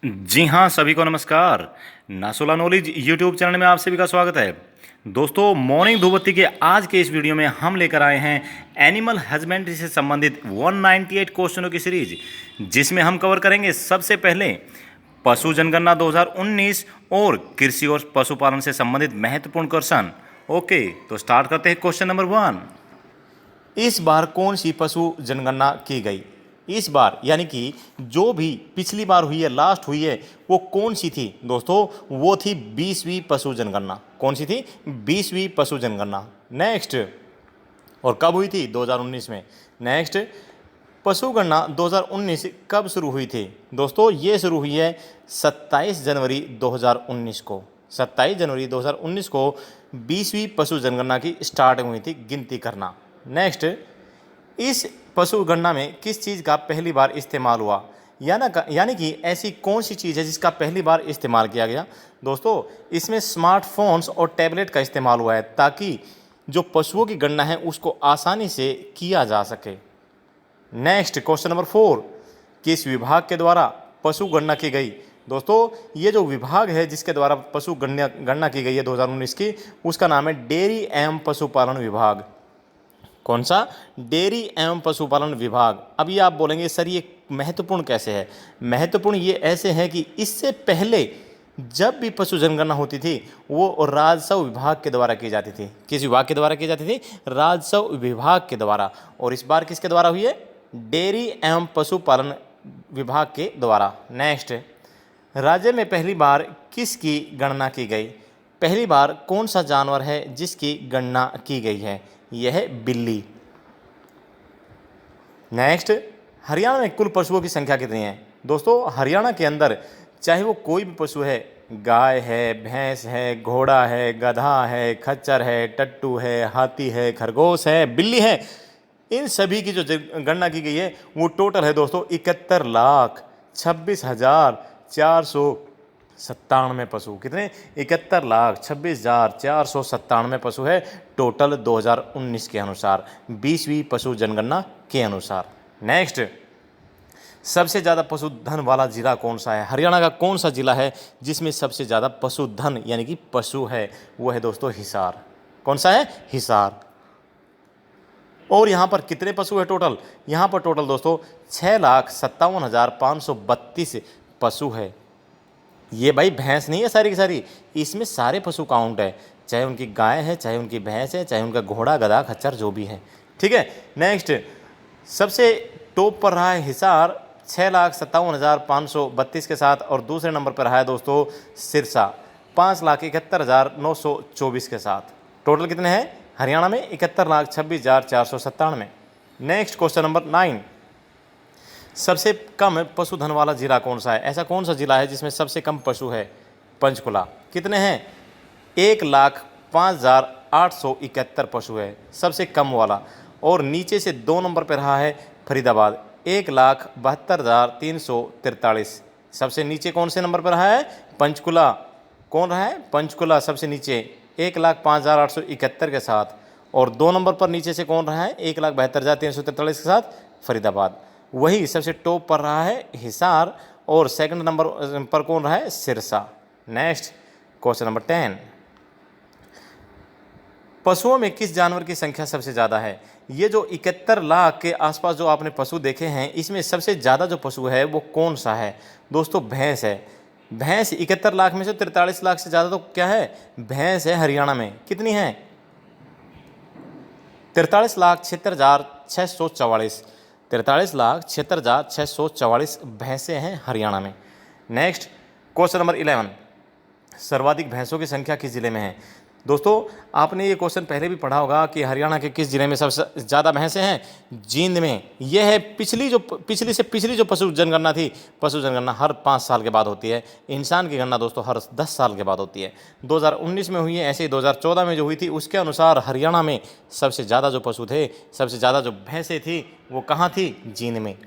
जी हाँ, सभी को नमस्कार। नासोला नॉलेज यूट्यूब चैनल में आप सभी का स्वागत है। दोस्तों, मॉर्निंग धूपबत्ती के आज के इस वीडियो में हम लेकर आए हैं एनिमल हस्बेंड्री से संबंधित 198 क्वेश्चनों की सीरीज, जिसमें हम कवर करेंगे सबसे पहले पशु जनगणना 2019 और कृषि और पशुपालन से संबंधित महत्वपूर्ण क्वेश्चन। ओके, तो स्टार्ट करते हैं क्वेश्चन नंबर 1। इस बार कौन सी पशु जनगणना की गई? इस बार यानी कि जो भी पिछली बार हुई है, लास्ट हुई है, वो कौन सी थी दोस्तों? वो थी 20वीं पशु जनगणना। कौन सी थी? 20वीं पशु जनगणना। नेक्स्ट, और कब हुई थी? 2019 में। नेक्स्ट, पशु गणना 2019 कब शुरू हुई थी? दोस्तों, ये शुरू हुई है 27 जनवरी 2019 को। 27 जनवरी 2019 को 20वीं पशु जनगणना की स्टार्टिंग हुई थी गिनती करना। नेक्स्ट, इस पशु गणना में किस चीज़ का पहली बार इस्तेमाल हुआ? यानी कि ऐसी कौन सी चीज़ है जिसका पहली बार इस्तेमाल किया गया? दोस्तों, इसमें स्मार्टफोन्स और टैबलेट का इस्तेमाल हुआ है, ताकि जो पशुओं की गणना है उसको आसानी से किया जा सके। नेक्स्ट, क्वेश्चन नंबर 4, किस विभाग के द्वारा पशु गणना की गई? दोस्तों, ये जो विभाग है जिसके द्वारा पशु गणना की गई है 2019 की, उसका नाम है डेयरी एवं पशुपालन विभाग। कौन सा? डेयरी एवं पशुपालन विभाग। अभी आप बोलेंगे सर ये महत्वपूर्ण कैसे है? महत्वपूर्ण ये ऐसे है कि इससे पहले जब भी पशु जनगणना होती थी वो राजस्व विभाग के द्वारा की जाती थी। किस विभाग के द्वारा की जाती थी? राजस्व विभाग के द्वारा। और इस बार किसके द्वारा हुई है? डेयरी एवं पशुपालन विभाग के द्वारा। नेक्स्ट, राज्य में पहली बार किसकी गणना की गई? पहली बार कौन सा जानवर है जिसकी गणना की गई है? यह है बिल्ली। नेक्स्ट, हरियाणा में कुल पशुओं की संख्या कितनी है? दोस्तों, हरियाणा के अंदर चाहे वो कोई भी पशु है, गाय है, भैंस है, घोड़ा है, गधा है, खच्चर है, टट्टू है, हाथी है, खरगोश है, बिल्ली है, इन सभी की जो गणना की गई है वो टोटल है दोस्तों 71,26,497 पशु। कितने? 71,26,497 पशु है टोटल 2019 के अनुसार, 20वीं पशु जनगणना के अनुसार। नेक्स्ट, सबसे ज़्यादा पशुधन वाला जिला कौन सा है? हरियाणा का कौन सा जिला है जिसमें सबसे ज़्यादा पशुधन यानी कि पशु है? वो है दोस्तों हिसार। कौन सा है? हिसार। और यहाँ पर कितने पशु है टोटल? यहाँ पर टोटल दोस्तों 6,57,532 पशु है। ये भाई भैंस नहीं है सारी की सारी, इसमें सारे पशु काउंट है, चाहे उनकी गाय है, चाहे उनकी भैंस है, चाहे उनका घोड़ा, गधा, खच्चर जो भी है। ठीक है। नेक्स्ट, सबसे टॉप पर रहा है हिसार 6,57,532 के साथ, और दूसरे नंबर पर रहा है दोस्तों सिरसा 5,71,924 के साथ। टोटल कितने हैं हरियाणा में? 71,26,497। नेक्स्ट, क्वेश्चन नंबर 9, सबसे कम पशुधन वाला जिला कौन सा है? ऐसा कौन सा जिला है जिसमें सबसे कम पशु है? पंचकुला। कितने हैं? 1,05,871 पशु है सबसे कम वाला। और नीचे से 2 नंबर पर रहा है फरीदाबाद 1,72,343। सबसे नीचे कौन से नंबर पर रहा है? पंचकुला। कौन रहा है? पंचकुला सबसे नीचे 1,05,871 के साथ। और 2 नंबर पर नीचे से कौन रहा है? 1,72,343 के साथ फरीदाबाद। वही सबसे टॉप पर रहा है हिसार, और सेकंड नंबर पर कौन रहा है? सिरसा। नेक्स्ट, क्वेश्चन नंबर 10, पशुओं में किस जानवर की संख्या सबसे ज़्यादा है? ये जो 71 लाख के आसपास जो आपने पशु देखे हैं, इसमें सबसे ज़्यादा जो पशु है वो कौन सा है? दोस्तों, भैंस है। भैंस 71 लाख में से 43 लाख से ज़्यादा तो क्या है? भैंस है हरियाणा में। कितनी है? 43,76,644। 43,76,644 भैंसें हैं हरियाणा में। नेक्स्ट, क्वेश्चन नंबर 11, सर्वाधिक भैंसों की संख्या किस जिले में है? दोस्तों, आपने ये क्वेश्चन पहले भी पढ़ा होगा कि हरियाणा के किस जिले में सबसे ज़्यादा भैंसें हैं? जींद में। यह है पिछली जो पशु जनगणना थी। पशु जनगणना हर 5 साल के बाद होती है। इंसान की गणना दोस्तों हर 10 साल के बाद होती है। 2019 में हुई है, ऐसे ही 2014 में जो हुई थी उसके अनुसार हरियाणा में सबसे ज़्यादा जो पशु थे, सबसे ज़्यादा जो भैंसें थी वो कहाँ थी? जींद में।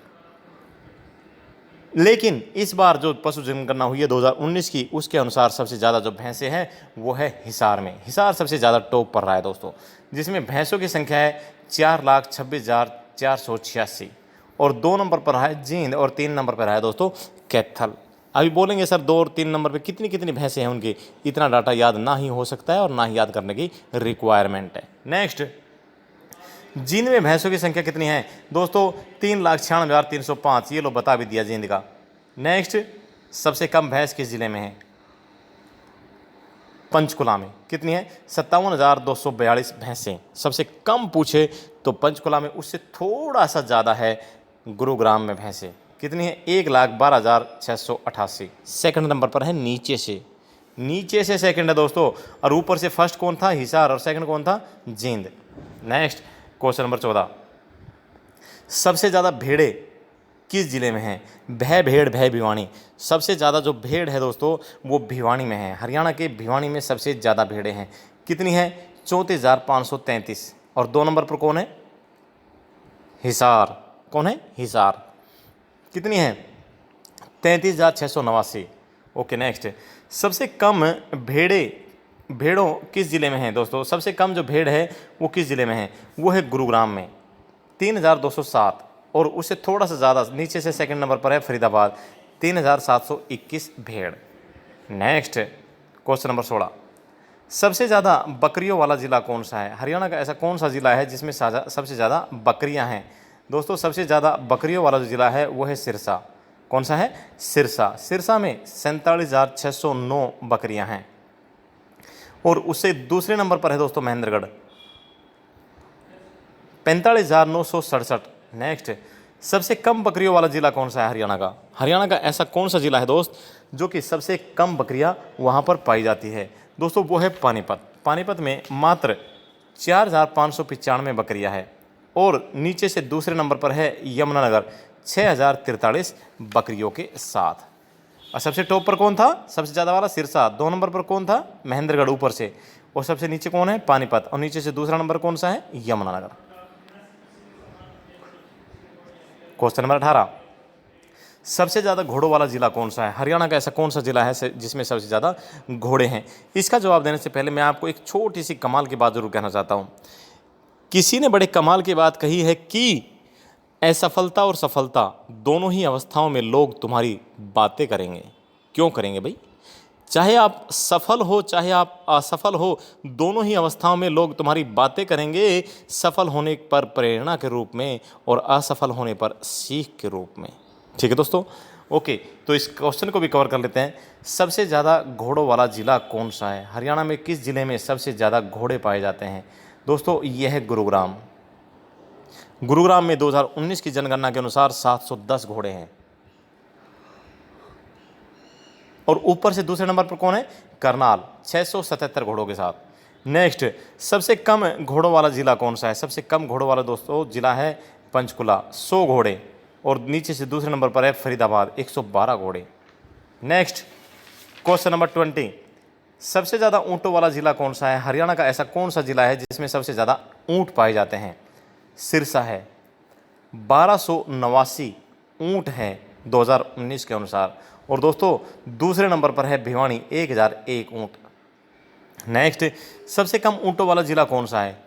लेकिन इस बार जो पशु जनगणना हुई है 2019 की, उसके अनुसार सबसे ज़्यादा जो भैंसें हैं वो है हिसार में। हिसार सबसे ज़्यादा टॉप पर रहा है दोस्तों, जिसमें भैंसों की संख्या है 4,26,486। और 2 नंबर पर रहा है जींद, और 3 नंबर पर रहा है दोस्तों कैथल। अभी बोलेंगे सर 2 और 3 नंबर पे कितनी कितनी भैंसें हैं उनकी, इतना डाटा याद ना ही हो सकता है और ना ही याद करने की रिक्वायरमेंट है। नेक्स्ट, जींद में भैंसों की संख्या कितनी है दोस्तों? 3,96,305, ये लो बता भी दिया जींद का। नेक्स्ट, सबसे कम भैंस किस जिले में है? पंचकुला में। कितनी है? 57,242 भैंसें सबसे कम पूछे तो पंचकुला में, उससे थोड़ा सा ज़्यादा है गुरुग्राम में भैंसें। कितनी है? 1,12,688। सेकंड नंबर पर है नीचे से, नीचे से सेकंड है दोस्तों, और ऊपर से फर्स्ट कौन था? हिसार, और सेकंड कौन था? जींद। नेक्स्ट, क्वेश्चन नंबर 14, सबसे ज़्यादा भेड़े किस जिले में हैं? भय, भेड़, भय, भिवानी। सबसे ज़्यादा जो भेड़ है दोस्तों वो भिवानी में है। हरियाणा के भिवानी में सबसे ज़्यादा भेड़ें हैं। कितनी है? 34,533। और 2 नंबर पर कौन है? हिसार। कौन है? हिसार। कितनी है? 33,689। ओके, नेक्स्ट, सबसे कम भेड़ों किस ज़िले में हैं दोस्तों? सबसे कम जो भेड़ है वो किस ज़िले में है? वो है गुरुग्राम में, 3,207। और उससे थोड़ा सा ज़्यादा नीचे से सेकंड नंबर पर है फरीदाबाद, 3,721 भेड़। नेक्स्ट, क्वेश्चन नंबर 16, सबसे ज़्यादा बकरियों वाला ज़िला कौन सा है? हरियाणा का ऐसा कौन सा ज़िला है जिसमें सबसे ज़्यादा बकरियां हैं? दोस्तों सबसे ज़्यादा बकरियों वाला जो ज़िला है वो है सिरसा। कौन सा है? सिरसा। सिरसा में 47,609 बकरियां हैं। और उससे दूसरे नंबर पर है दोस्तों महेंद्रगढ़, 45,967। नेक्स्ट, सबसे कम बकरियों वाला ज़िला कौन सा है हरियाणा का? हरियाणा का ऐसा कौन सा ज़िला है दोस्त जो कि सबसे कम बकरियां वहां पर पाई जाती है? दोस्तों वो है पानीपत। पानीपत में मात्र 4,595 बकरियां है। और नीचे से दूसरे नंबर पर है यमुनानगर, 6,043 बकरियों के साथ। और सबसे टॉप पर कौन था? सबसे ज़्यादा वाला सिरसा। 2 नंबर पर कौन था? महेंद्रगढ़ ऊपर से। और सबसे नीचे कौन है? पानीपत। और नीचे से दूसरा नंबर कौन सा है? यमुनानगर। क्वेश्चन नंबर 18, सबसे ज़्यादा घोड़ों वाला ज़िला कौन सा है? हरियाणा का ऐसा कौन सा ज़िला है जिसमें सबसे ज़्यादा घोड़े हैं? इसका जवाब देने से पहले मैं आपको एक छोटी सी कमाल की बात जरूर कहना चाहता हूँ। किसी ने बड़े कमाल की बात कही है कि असफलता और सफलता दोनों ही अवस्थाओं में लोग तुम्हारी बातें करेंगे। क्यों करेंगे भाई? चाहे आप सफल हो चाहे आप असफल हो, दोनों ही अवस्थाओं में लोग तुम्हारी बातें करेंगे, सफल होने पर प्रेरणा के रूप में और असफल होने पर सीख के रूप में। ठीक है दोस्तों, ओके, तो इस क्वेश्चन को भी कवर कर लेते हैं। सबसे ज़्यादा घोड़ों वाला ज़िला कौन सा है? हरियाणा में किस ज़िले में सबसे ज़्यादा घोड़े पाए जाते हैं? दोस्तों यह है गुरुग्राम। गुरुग्राम में 2019 की जनगणना के अनुसार 710 घोड़े हैं। और ऊपर से दूसरे नंबर पर कौन है? करनाल, 677 घोड़ों के साथ। नेक्स्ट, सबसे कम घोड़ों वाला ज़िला कौन सा है? सबसे कम घोड़ों वाला दोस्तों ज़िला है पंचकुला, 100 घोड़े। और नीचे से दूसरे नंबर पर है फरीदाबाद, 112 घोड़े। नेक्स्ट, क्वेश्चन नंबर 20, सबसे ज़्यादा ऊँटों वाला ज़िला कौन सा है? हरियाणा का ऐसा कौन सा ज़िला है जिसमें सबसे ज़्यादा ऊँट पाए जाते हैं? सिरसा है, 1289 ऊँट हैं 2019 के अनुसार। और दोस्तों दूसरे नंबर पर है भिवानी, 1001 ऊँट। नेक्स्ट, सबसे कम ऊँटों वाला ज़िला कौन सा है?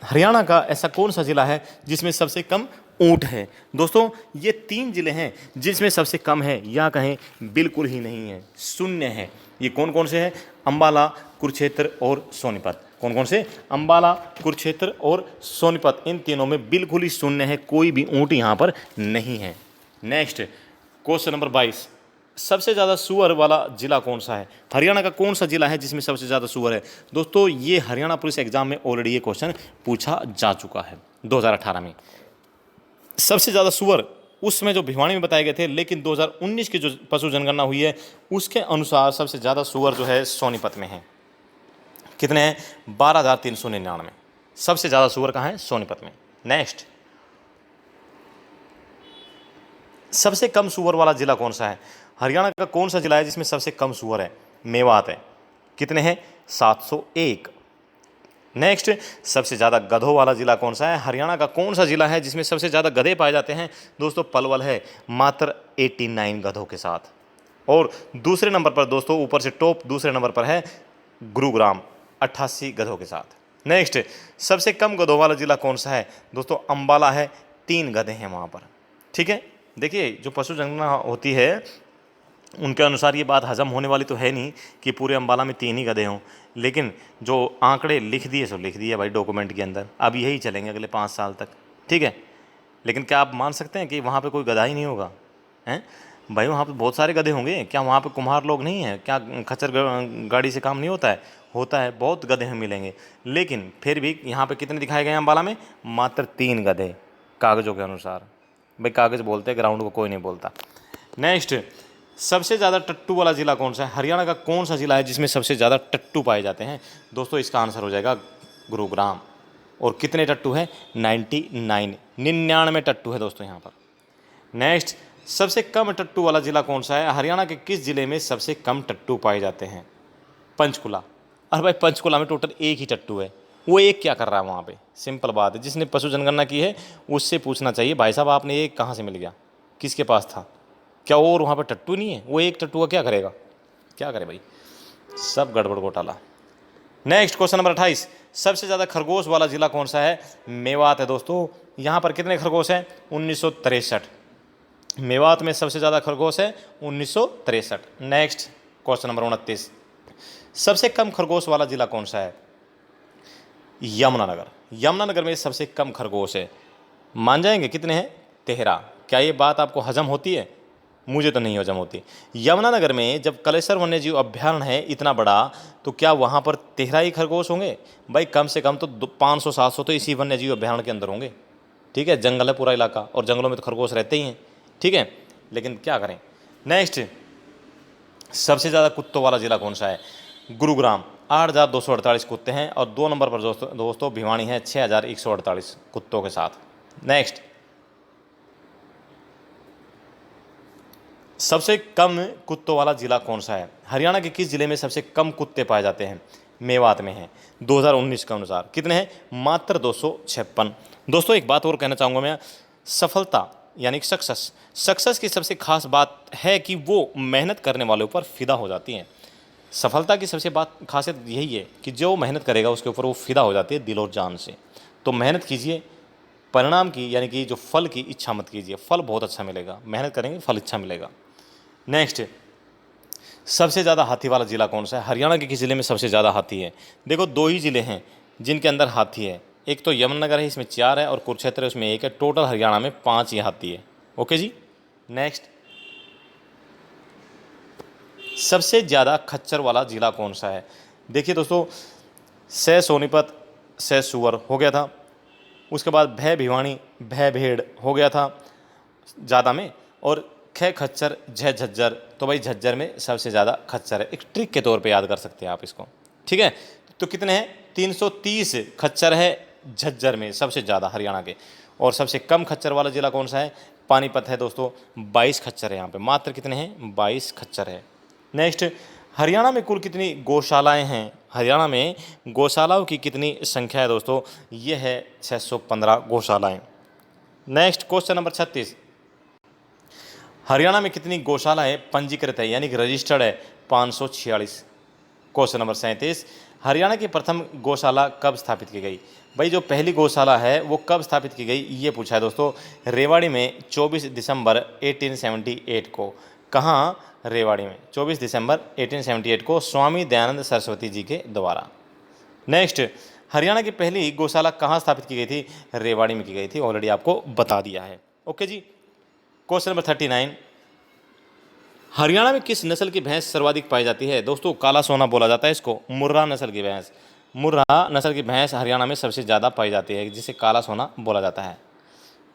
हरियाणा का ऐसा कौन सा ज़िला है जिसमें सबसे कम ऊँट है? दोस्तों ये 3 ज़िले हैं जिसमें सबसे कम है, या कहें बिल्कुल ही नहीं है, शून्य है। ये कौन कौन से हैं? अंबाला, कुरुक्षेत्र और सोनीपत। कौन कौन से? अंबाला, कुरुक्षेत्र और सोनीपत। इन तीनों में बिल्कुल ही शून्य है, कोई भी ऊँट यहाँ पर नहीं है। नेक्स्ट, क्वेश्चन नंबर 22, सबसे ज़्यादा सुअर वाला ज़िला कौन सा है? हरियाणा का कौन सा ज़िला है जिसमें सबसे ज़्यादा सुअर है? दोस्तों ये हरियाणा पुलिस एग्जाम में ऑलरेडी ये क्वेश्चन पूछा जा चुका है 2018 में। सबसे ज़्यादा सुअर उसमें जो भिवानी में बताए गए थे, लेकिन 2019 की जो पशु जनगणना हुई है उसके अनुसार सबसे ज़्यादा सुअर जो है सोनीपत में है। कितने हैं? 12,399। सबसे ज़्यादा सुअर कहाँ है? सोनीपत में। नेक्स्ट, सबसे कम सुअर वाला ज़िला कौन सा है? हरियाणा का कौन सा ज़िला है जिसमें सबसे कम सुअर है? मेवात है। कितने हैं? 701। नेक्स्ट, सबसे ज़्यादा गधों वाला ज़िला कौन सा है? हरियाणा का कौन सा ज़िला है जिसमें सबसे ज़्यादा गधे पाए जाते हैं? दोस्तों पलवल है, मात्र 89 गधों के साथ। और दूसरे नंबर पर दोस्तों ऊपर से टॉप दूसरे नंबर पर है गुरुग्राम, 88 गधों के साथ। नेक्स्ट, सबसे कम गधों वाला ज़िला कौन सा है? दोस्तों अंबाला है, 3 गधे हैं वहाँ पर। ठीक है, देखिए जो पशु जनगणना होती है उनके अनुसार ये बात हजम होने वाली तो है नहीं कि पूरे अम्बाला में 3 ही गधे हों, लेकिन जो आंकड़े लिख दिए सो लिख दिए भाई डॉक्यूमेंट के अंदर, अब यही चलेंगे अगले 5 साल तक, ठीक है। लेकिन क्या आप मान सकते हैं कि वहाँ पे कोई गधा ही नहीं होगा? हैं भाई, वहाँ पे बहुत सारे गधे होंगे। क्या वहाँ पे कुम्हार लोग नहीं हैं? क्या खच्चर गाड़ी से काम नहीं होता है? होता है, बहुत गधे हमें मिलेंगे। लेकिन फिर भी यहाँ पे कितने दिखाए गए हैं अम्बाला में? मात्र 3 गधे कागज़ों के अनुसार। भाई कागज़ बोलते हैं, ग्राउंड को कोई नहीं बोलता। नेक्स्ट, सबसे ज़्यादा टट्टू वाला ज़िला कौन सा है? हरियाणा का कौन सा ज़िला है जिसमें सबसे ज़्यादा टट्टू पाए जाते हैं? दोस्तों इसका आंसर हो जाएगा गुरुग्राम। और कितने टट्टू है? 99 टट्टू है दोस्तों यहाँ पर। नेक्स्ट, सबसे कम टट्टू वाला ज़िला कौन सा है? हरियाणा के किस ज़िले में सबसे कम टट्टू पाए जाते हैं? पंचकुला। अरे भाई पंचकुला में टोटल 1 ही टट्टू है। वो एक क्या कर रहा है वहाँ पे? सिंपल बात है, जिसने पशु जनगणना की है उससे पूछना चाहिए, भाई साहब आपने ये कहाँ से मिल गया, किसके पास था? क्या और वहाँ पर टट्टू नहीं है? वो एक टट्टू का क्या करेगा? क्या करे भाई, सब गड़बड़ घोटाला। नेक्स्ट क्वेश्चन नंबर 28, सबसे ज़्यादा खरगोश वाला ज़िला कौन सा है? मेवात है दोस्तों। यहाँ पर कितने खरगोश हैं? 1963। मेवात में सबसे ज़्यादा खरगोश है 1963। नेक्स्ट क्वेश्चन नंबर 29, सबसे कम खरगोश वाला ज़िला कौन सा है? यमुनानगर। यमुनानगर में सबसे कम खरगोश है। मान जाएंगे कितने हैं? 13। क्या ये बात आपको हजम होती है? मुझे तो नहीं हजम होती। यमुनानगर में जब कलेसर वन्यजीव अभ्यारण्य है इतना बड़ा, तो क्या वहाँ पर 13 ही खरगोश होंगे? भाई कम से कम तो 500-700 तो इसी वन्यजीव अभ्यारण्य के अंदर होंगे, ठीक है। जंगल है पूरा इलाका, और जंगलों में तो खरगोश रहते ही हैं, ठीक है। लेकिन क्या करें। नेक्स्ट, सबसे ज़्यादा कुत्तों वाला ज़िला कौन सा है? गुरुग्राम। 8,248 कुत्ते हैं। और 2 नंबर पर दोस्तों भिवानी है 6,148 कुत्तों के साथ। नेक्स्ट, सबसे कम कुत्तों वाला ज़िला कौन सा है? हरियाणा के किस ज़िले में सबसे कम कुत्ते पाए जाते हैं? मेवात में हैं। 2019 के अनुसार कितने हैं? मात्र 256। दोस्तों एक बात और कहना चाहूँगा मैं, सफलता यानी सक्सेस की सबसे खास बात है कि वो मेहनत करने वालों पर फिदा हो जाती हैं। सफलता की सबसे खासियत यही है कि जो मेहनत करेगा उसके ऊपर वो फिदा हो जाती है दिल और जान से। तो मेहनत कीजिए, परिणाम की यानी कि जो फल की इच्छा मत कीजिए, फल बहुत अच्छा मिलेगा। मेहनत करेंगे फल अच्छा मिलेगा। नेक्स्ट, सबसे ज़्यादा हाथी वाला ज़िला कौन सा है? हरियाणा के किस ज़िले में सबसे ज़्यादा हाथी है? देखो 2 ही ज़िले हैं जिनके अंदर हाथी है, एक तो यमुनानगर है, इसमें 4 है, और कुरुक्षेत्र है, उसमें 1 है। टोटल हरियाणा में 5 ही हाथी है। ओके जी। नेक्स्ट, सबसे ज़्यादा खच्चर वाला ज़िला कौन सा है? देखिए दोस्तों, सह सोनीपत, सह सुअर हो गया था, उसके बाद भय भिवानी, भय भेड़ हो गया था ज़्यादा में, और ख खच्चर, झ झज्जर। तो भाई झज्जर में सबसे ज़्यादा खच्चर है। एक ट्रिक के तौर पे याद कर सकते हैं आप इसको, ठीक है। तो कितने हैं? 330 खच्चर है झज्जर में सबसे ज़्यादा हरियाणा के। और सबसे कम खच्चर वाला ज़िला कौन सा है? पानीपत है दोस्तों। 22 खच्चर है यहाँ पे। मात्र कितने हैं? 22 खच्चर है। नेक्स्ट, हरियाणा में कुल कितनी गौशालाएं हैं? हरियाणा में गौशालाओं की कितनी संख्या है दोस्तों? ये है 615 गौशालाएं। नेक्स्ट क्वेश्चन नंबर 36, हरियाणा में कितनी गौशालाएं पंजीकृत है यानी कि रजिस्टर्ड है? 546। क्वेश्चन नंबर 37, हरियाणा की प्रथम गौशाला कब स्थापित की गई? भाई जो पहली गौशाला है वो कब स्थापित की गई ये पूछा है दोस्तों। रेवाड़ी में 24 दिसंबर 1878 को। कहाँ? रेवाड़ी में 24 दिसंबर 1878 को स्वामी दयानंद सरस्वती जी के द्वारा। नेक्स्ट, हरियाणा की पहली गौशाला कहाँ स्थापित की गई थी? रेवाड़ी में की गई थी, ऑलरेडी आपको बता दिया है। ओके जी। क्वेश्चन नंबर 39, हरियाणा में किस नस्ल की भैंस सर्वाधिक पाई जाती है? दोस्तों काला सोना बोला जाता है इसको, मुर्रा नस्ल की भैंस। मुर्रा नस्ल की भैंस हरियाणा में सबसे ज़्यादा पाई जाती है, जिसे काला सोना बोला जाता है।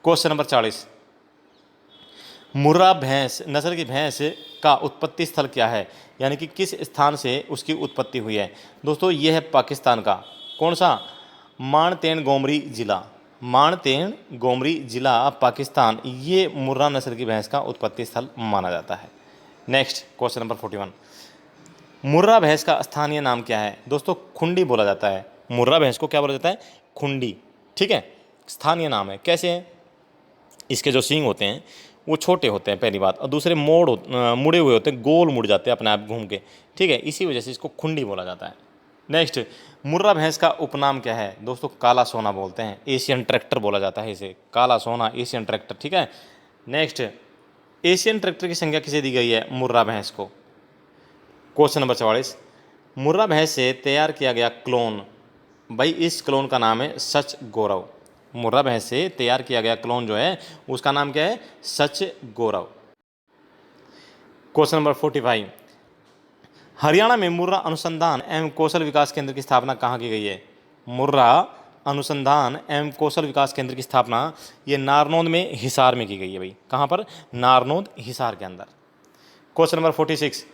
क्वेश्चन नंबर 40, मुर्रा भैंस नस्ल की भैंस का उत्पत्ति स्थल क्या है यानी कि किस स्थान से उसकी उत्पत्ति हुई है? दोस्तों ये है पाकिस्तान का। कौन सा? मानतेन गोमरी ज़िला। मानतेन गोमरी ज़िला पाकिस्तान, ये मुर्रा नस्ल की भैंस का उत्पत्ति स्थल माना जाता है। नेक्स्ट क्वेश्चन नंबर 41, मुर्रा भैंस का स्थानीय नाम क्या है? दोस्तों खुंडी बोला जाता है। मुर्रा भैंस को क्या बोला जाता है? खुंडी, ठीक है। स्थानीय नाम है। कैसे है? इसके जो सींग होते हैं वो छोटे होते हैं पहली बात, और दूसरे मुड़े हुए होते हैं, गोल मुड़ जाते हैं अपने आप घूम के, ठीक है। इसी वजह से इसको खुंडी बोला जाता है। नेक्स्ट, मुर्रा भैंस का उपनाम क्या है? दोस्तों काला सोना बोलते हैं, एशियन ट्रैक्टर बोला जाता है इसे, काला सोना, एशियन ट्रैक्टर, ठीक है। नेक्स्ट, एशियन ट्रैक्टर की संज्ञा किसे दी गई है? मुर्रा भैंस को। क्वेश्चन नंबर 44, मुर्रा भैंस से तैयार किया गया क्लोन, भाई इस क्लोन का नाम है सच गौरव। मुर्रा भैंस से तैयार किया गया क्लोन जो है उसका नाम क्या है? सच गौरव। क्वेश्चन नंबर 45, हरियाणा में मुर्रा अनुसंधान एवं कौशल विकास केंद्र की स्थापना कहाँ की गई है? मुर्रा अनुसंधान एवं कौशल विकास केंद्र की स्थापना ये नारनौंद में हिसार में की गई है भाई। कहाँ पर? नारनौंद हिसार के अंदर। क्वेश्चन नंबर 46,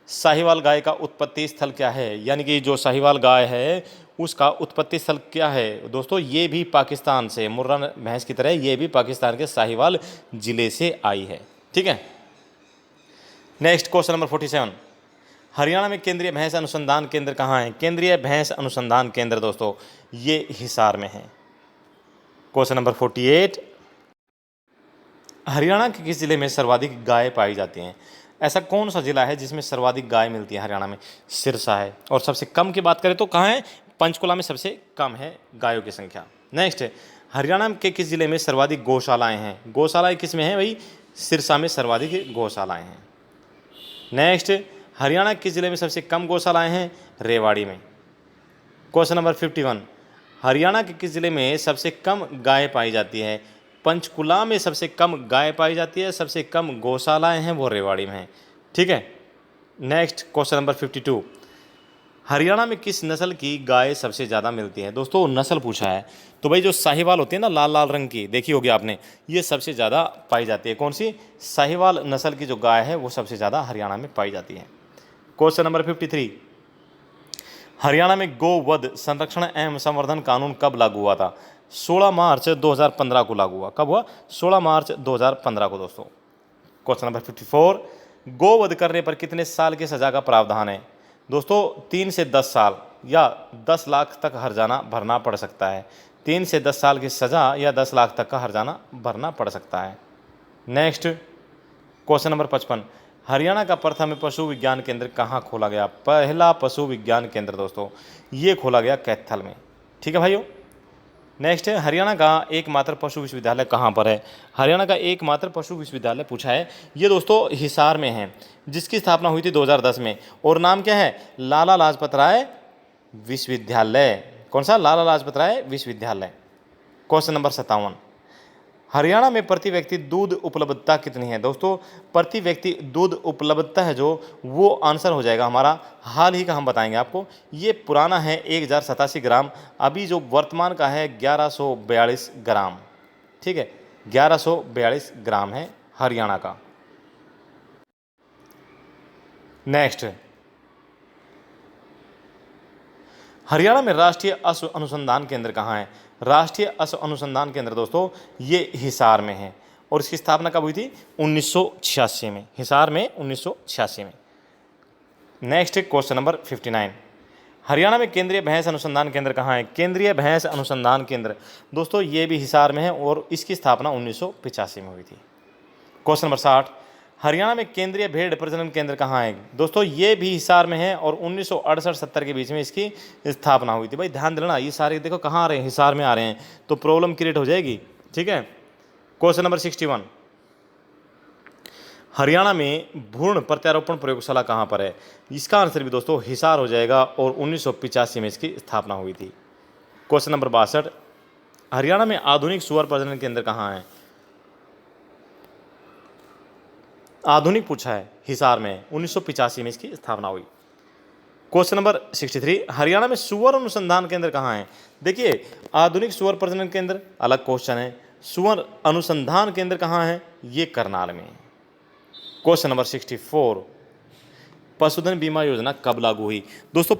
साहिवाल गाय का उत्पत्ति स्थल क्या है? यानी कि जो साहिवाल गाय है उसका उत्पत्ति स्थल क्या है? दोस्तों ये भी पाकिस्तान से, मुर्रा भैंस की तरह ये भी पाकिस्तान के साहिवाल जिले से आई है। ठीक है। नेक्स्ट क्वेश्चन नंबर 47, हरियाणा में केंद्रीय भैंस अनुसंधान केंद्र कहाँ है? केंद्रीय भैंस अनुसंधान केंद्र दोस्तों ये हिसार में है। क्वेश्चन नंबर 48, हरियाणा के किस जिले में सर्वाधिक गाय पाई जाती हैं? ऐसा कौन सा जिला है जिसमें सर्वाधिक गाय मिलती है? हरियाणा में सिरसा है। और सबसे कम की बात करें तो कहाँ है? पंचकुला में सबसे कम है गायों की संख्या। नेक्स्ट, हरियाणा के किस जिले में सर्वाधिक गौशालाएं हैं? गौशालाएं किस में हैं भाई? सिरसा में सर्वाधिक गौशालाएं हैं। नेक्स्ट, हरियाणा किस जिले में सबसे कम गौशालाएं हैं? रेवाड़ी में। क्वेश्चन नंबर 51, हरियाणा के किस जिले में सबसे कम गाय पाई जाती है? पंचकुला में सबसे कम गाय पाई जाती है, सबसे कम गौशालाएं हैं वो रेवाड़ी में हैं। ठीक है। नेक्स्ट क्वेश्चन नंबर 52, हरियाणा में किस नस्ल की गाय सबसे ज़्यादा मिलती है? दोस्तों नस्ल पूछा है तो भाई जो साहिवाल होती है ना, लाल लाल रंग की, देखी होगी आपने, ये सबसे ज़्यादा पाई जाती है। कौन सी? साहिवाल नस्ल की जो गाय है वो सबसे ज़्यादा हरियाणा में पाई जाती है। क्वेश्चन नंबर 53, हरियाणा में गोवध संरक्षण एवं संवर्धन कानून कब लागू हुआ था? 16 मार्च 2015 को लागू हुआ। कब हुआ? 16 मार्च 2015 को दोस्तों। क्वेश्चन नंबर 54, गोवध करने पर कितने साल की सजा का प्रावधान है? दोस्तों 3 से 10 साल या 10 लाख तक हर्जाना भरना पड़ सकता है। 3 से 10 साल की सजा या 10 लाख तक का हर्जाना भरना पड़ सकता है। नेक्स्ट क्वेश्चन नंबर 55, हरियाणा का प्रथम पशु विज्ञान केंद्र कहाँ खोला गया? पहला पशु विज्ञान केंद्र दोस्तों ये खोला गया कैथल में। ठीक है भाइयों। नेक्स्ट है, हरियाणा का एकमात्र पशु विश्वविद्यालय कहाँ पर है? हरियाणा का एकमात्र पशु विश्वविद्यालय पूछा है, ये दोस्तों हिसार में है, जिसकी स्थापना हुई थी 2010 में। और नाम क्या है? लाला लाजपत राय विश्वविद्यालय। कौन सा? लाला लाजपत राय विश्वविद्यालय। क्वेश्चन नंबर 57, हरियाणा में प्रति व्यक्ति दूध उपलब्धता कितनी है? दोस्तों प्रति व्यक्ति दूध उपलब्धता है जो, वो आंसर हो जाएगा हमारा, हाल ही का हम बताएंगे आपको। ये पुराना है 1087 ग्राम, अभी जो वर्तमान का है 1142 ग्राम। ठीक है, 1142 ग्राम है हरियाणा का। नेक्स्ट, हरियाणा में राष्ट्रीय अश्व अनुसंधान केंद्र कहाँ है? राष्ट्रीय अश्व अनुसंधान केंद्र दोस्तों ये हिसार में है। और इसकी स्थापना कब हुई थी? 1986 में। हिसार में 1986 में। नेक्स्ट क्वेश्चन नंबर 59, हरियाणा में केंद्रीय भैंस अनुसंधान केंद्र कहाँ है? केंद्रीय भैंस अनुसंधान केंद्र दोस्तों ये भी हिसार में है और इसकी स्थापना 1985 में हुई थी। क्वेश्चन नंबर 60, हरियाणा में केंद्रीय भेड़ प्रजनन केंद्र कहाँ है? दोस्तों ये भी हिसार में है और 1968-70 के बीच में इसकी स्थापना हुई थी। भाई ध्यान देना, ये सारे देखो कहाँ आ रहे हैं? हिसार में आ रहे हैं, तो प्रॉब्लम क्रिएट हो जाएगी। ठीक है। क्वेश्चन नंबर 61, हरियाणा में भ्रूण प्रत्यारोपण प्रयोगशाला कहाँ पर है? इसका आंसर भी दोस्तों हिसार हो जाएगा और 1985 में इसकी स्थापना हुई थी। क्वेश्चन नंबर 62, हरियाणा में आधुनिक सुअर प्रजनन केंद्र कहाँ है? आधुनिक पूछा है, हिसार में 1985 में इसकी स्थापना हुई। क्वेश्चन नंबर 63, हरियाणा में सुअर अनुसंधान केंद्र कहाँ है? देखिए आधुनिक सुअर प्रजनन केंद्र अलग क्वेश्चन है, सुअर अनुसंधान केंद्र कहाँ है? ये करनाल में है। क्वेश्चन नंबर 64, पशुधन बीमा योजना कब लागू हुई? दोस्तों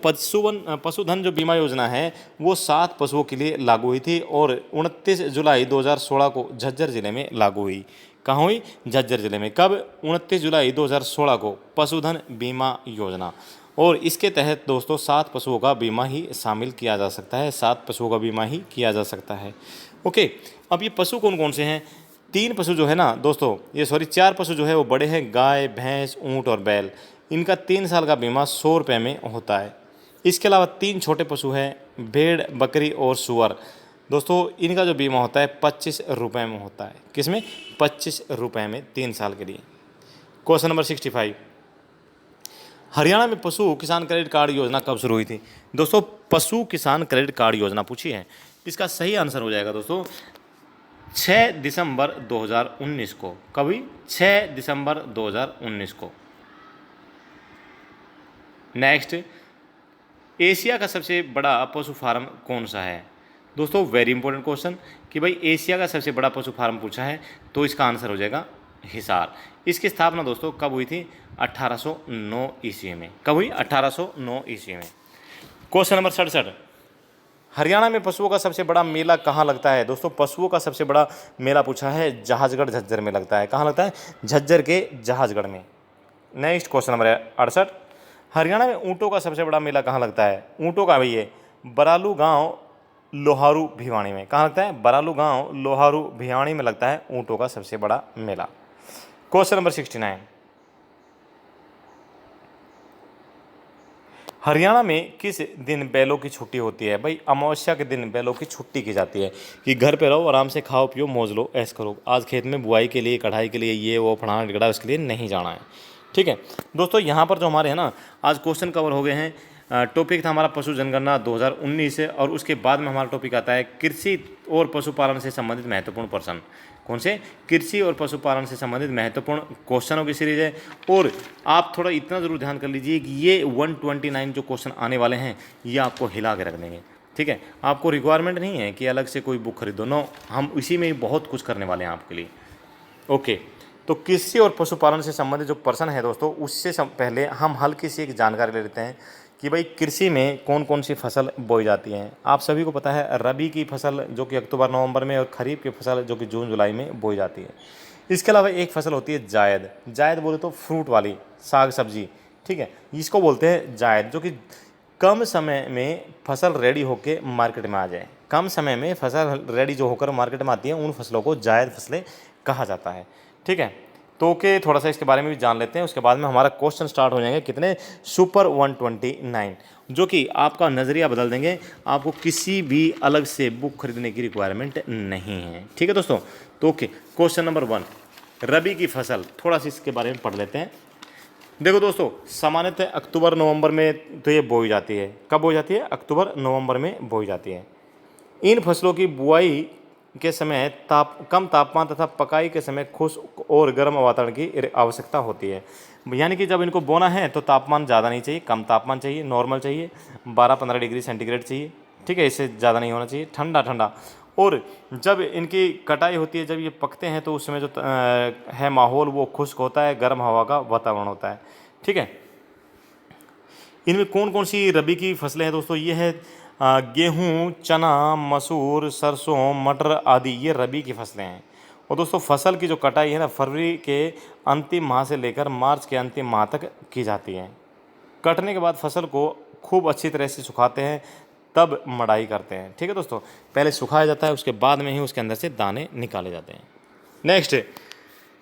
पशुधन जो बीमा योजना है वो 7 पशुओं के लिए लागू हुई थी और 29 जुलाई 2016 को झज्जर जिले में लागू हुई। कहाँ हुई? झज्जर जिले में। कब? 29 जुलाई 2016 को पशुधन बीमा योजना। और इसके तहत दोस्तों 7 पशुओं का बीमा ही शामिल किया जा सकता है, 7 पशुओं का बीमा ही किया जा सकता है। ओके, अब ये पशु कौन कौन से हैं? 3 पशु जो है ना दोस्तों, ये 4 पशु जो है वो बड़े हैं, गाय, भैंस, ऊँट और बैल। इनका 3 साल का बीमा 100 रुपये में होता है। इसके अलावा 3 छोटे पशु हैं, भेड़, बकरी और सुअर। दोस्तों इनका जो बीमा होता है 25 रुपये में होता है। किस में? 25 रुपये में 3 साल के लिए। क्वेश्चन नंबर 65, हरियाणा में पशु किसान क्रेडिट कार्ड योजना कब शुरू हुई थी? दोस्तों पशु किसान क्रेडिट कार्ड योजना पूछी है, इसका सही आंसर हो जाएगा दोस्तों 6 दिसंबर 2019 को। कभी 6 दिसंबर 2019 को। नेक्स्ट, एशिया का सबसे बड़ा पशु फार्म कौन सा है? दोस्तों वेरी इंपॉर्टेंट क्वेश्चन कि भाई एशिया का सबसे बड़ा पशु फार्म पूछा है, तो इसका आंसर हो जाएगा हिसार। इसकी स्थापना दोस्तों कब हुई थी? 1809 ईस्वी में। कब हुई? 1809 ईस्वी में। क्वेश्चन नंबर 67, हरियाणा में पशुओं का सबसे बड़ा मेला कहाँ लगता है? दोस्तों पशुओं का सबसे बड़ा मेला पूछा है, जहाजगढ़ झज्जर में लगता है। कहाँ लगता है? झज्जर के जहाजगढ़ में। नेक्स्ट क्वेश्चन नंबर 68, हरियाणा में ऊँटों का सबसे बड़ा मेला कहाँ लगता है? ऊँटों का भैया बरालू गांव लोहारू भिवानी में। कहाँ लगता है? बरालू गांव लोहारू भिवानी में लगता है ऊँटों का सबसे बड़ा मेला। क्वेश्चन नंबर 69, हरियाणा में किस दिन बैलों की छुट्टी होती है? भाई अमावस्या के दिन बैलों की छुट्टी की जाती है कि घर पे रहो, आराम से खाओ पियो, मौज लो, ऐश करो, आज खेत में बुआई के लिए, कढ़ाई के लिए, ये वो फलाना टिकड़ा, उसके लिए नहीं जाना है। ठीक है दोस्तों, यहाँ पर जो हमारे हैं ना आज क्वेश्चन कवर हो गए हैं। टॉपिक था हमारा पशु जनगणना 2019 से, और उसके बाद में हमारा टॉपिक आता है कृषि और पशुपालन से संबंधित महत्वपूर्ण प्रश्न। कौन से? कृषि और पशुपालन से संबंधित महत्वपूर्ण क्वेश्चनों की सीरीज है। और आप थोड़ा इतना ज़रूर ध्यान कर लीजिए कि ये 129 जो क्वेश्चन आने वाले हैं ये आपको हिला के रख देंगे। ठीक है, आपको रिक्वायरमेंट नहीं है कि अलग से कोई बुक खरीदो, नो, हम इसी में ही बहुत कुछ करने वाले हैं आपके लिए। ओके, तो कृषि और पशुपालन से संबंधित जो प्रश्न है दोस्तों, उससे पहले हम हल्की सी एक जानकारी ले लेते हैं कि भाई कृषि में कौन कौन सी फसल बोई जाती हैं। आप सभी को पता है रबी की फसल जो कि अक्टूबर नवंबर में, और खरीफ की फसल जो कि जून जुलाई में बोई जाती है। इसके अलावा एक फसल होती है जायद। जायद बोले तो फ्रूट वाली साग सब्जी। ठीक है, इसको बोलते हैं जायद, जो कि कम समय में फसल रेडी होकर मार्केट में आ जाए। कम समय में फसल रेडी जो होकर मार्केट में आती है उन फसलों को जायद फसलें कहा जाता है। ठीक है, तो ओके, थोड़ा सा इसके बारे में भी जान लेते हैं, उसके बाद में हमारा क्वेश्चन स्टार्ट हो जाएंगे कितने? सुपर 129, जो कि आपका नज़रिया बदल देंगे। आपको किसी भी अलग से बुक खरीदने की रिक्वायरमेंट नहीं है। ठीक है दोस्तों, तो ओके, क्वेश्चन नंबर 1, रबी की फसल, थोड़ा सा इसके बारे में पढ़ लेते हैं। देखो दोस्तों, सामान्यतः अक्टूबर नवंबर में तो ये बोई जाती है। कब बोई जाती है? अक्टूबर नवंबर में बोई जाती है। इन फसलों की बुआई के समय कम तापमान तथा पकाई के समय खुश्क और गर्म वातावरण की आवश्यकता होती है। यानी कि जब इनको बोना है तो तापमान ज़्यादा नहीं चाहिए, कम तापमान चाहिए, नॉर्मल चाहिए, 12-15 डिग्री सेंटीग्रेड चाहिए। ठीक है, इससे ज़्यादा नहीं होना चाहिए, ठंडा ठंडा। और जब इनकी कटाई होती है, जब ये पकते हैं, तो उसमें जो है माहौल वो खुश्क होता है, गर्म हवा का वातावरण होता है। ठीक है, इनमें कौन कौन सी रबी की फसलें हैं दोस्तों? ये है गेहूँ, चना, मसूर, सरसों, मटर आदि, ये रबी की फसलें हैं। और दोस्तों फसल की जो कटाई है ना, फरवरी के अंतिम माह से लेकर मार्च के अंतिम माह तक की जाती है। कटने के बाद फसल को खूब अच्छी तरह से सुखाते हैं, तब मड़ाई करते हैं। ठीक है दोस्तों, पहले सुखाया जाता है, उसके बाद में ही उसके अंदर से दाने निकाले जाते हैं। नेक्स्ट,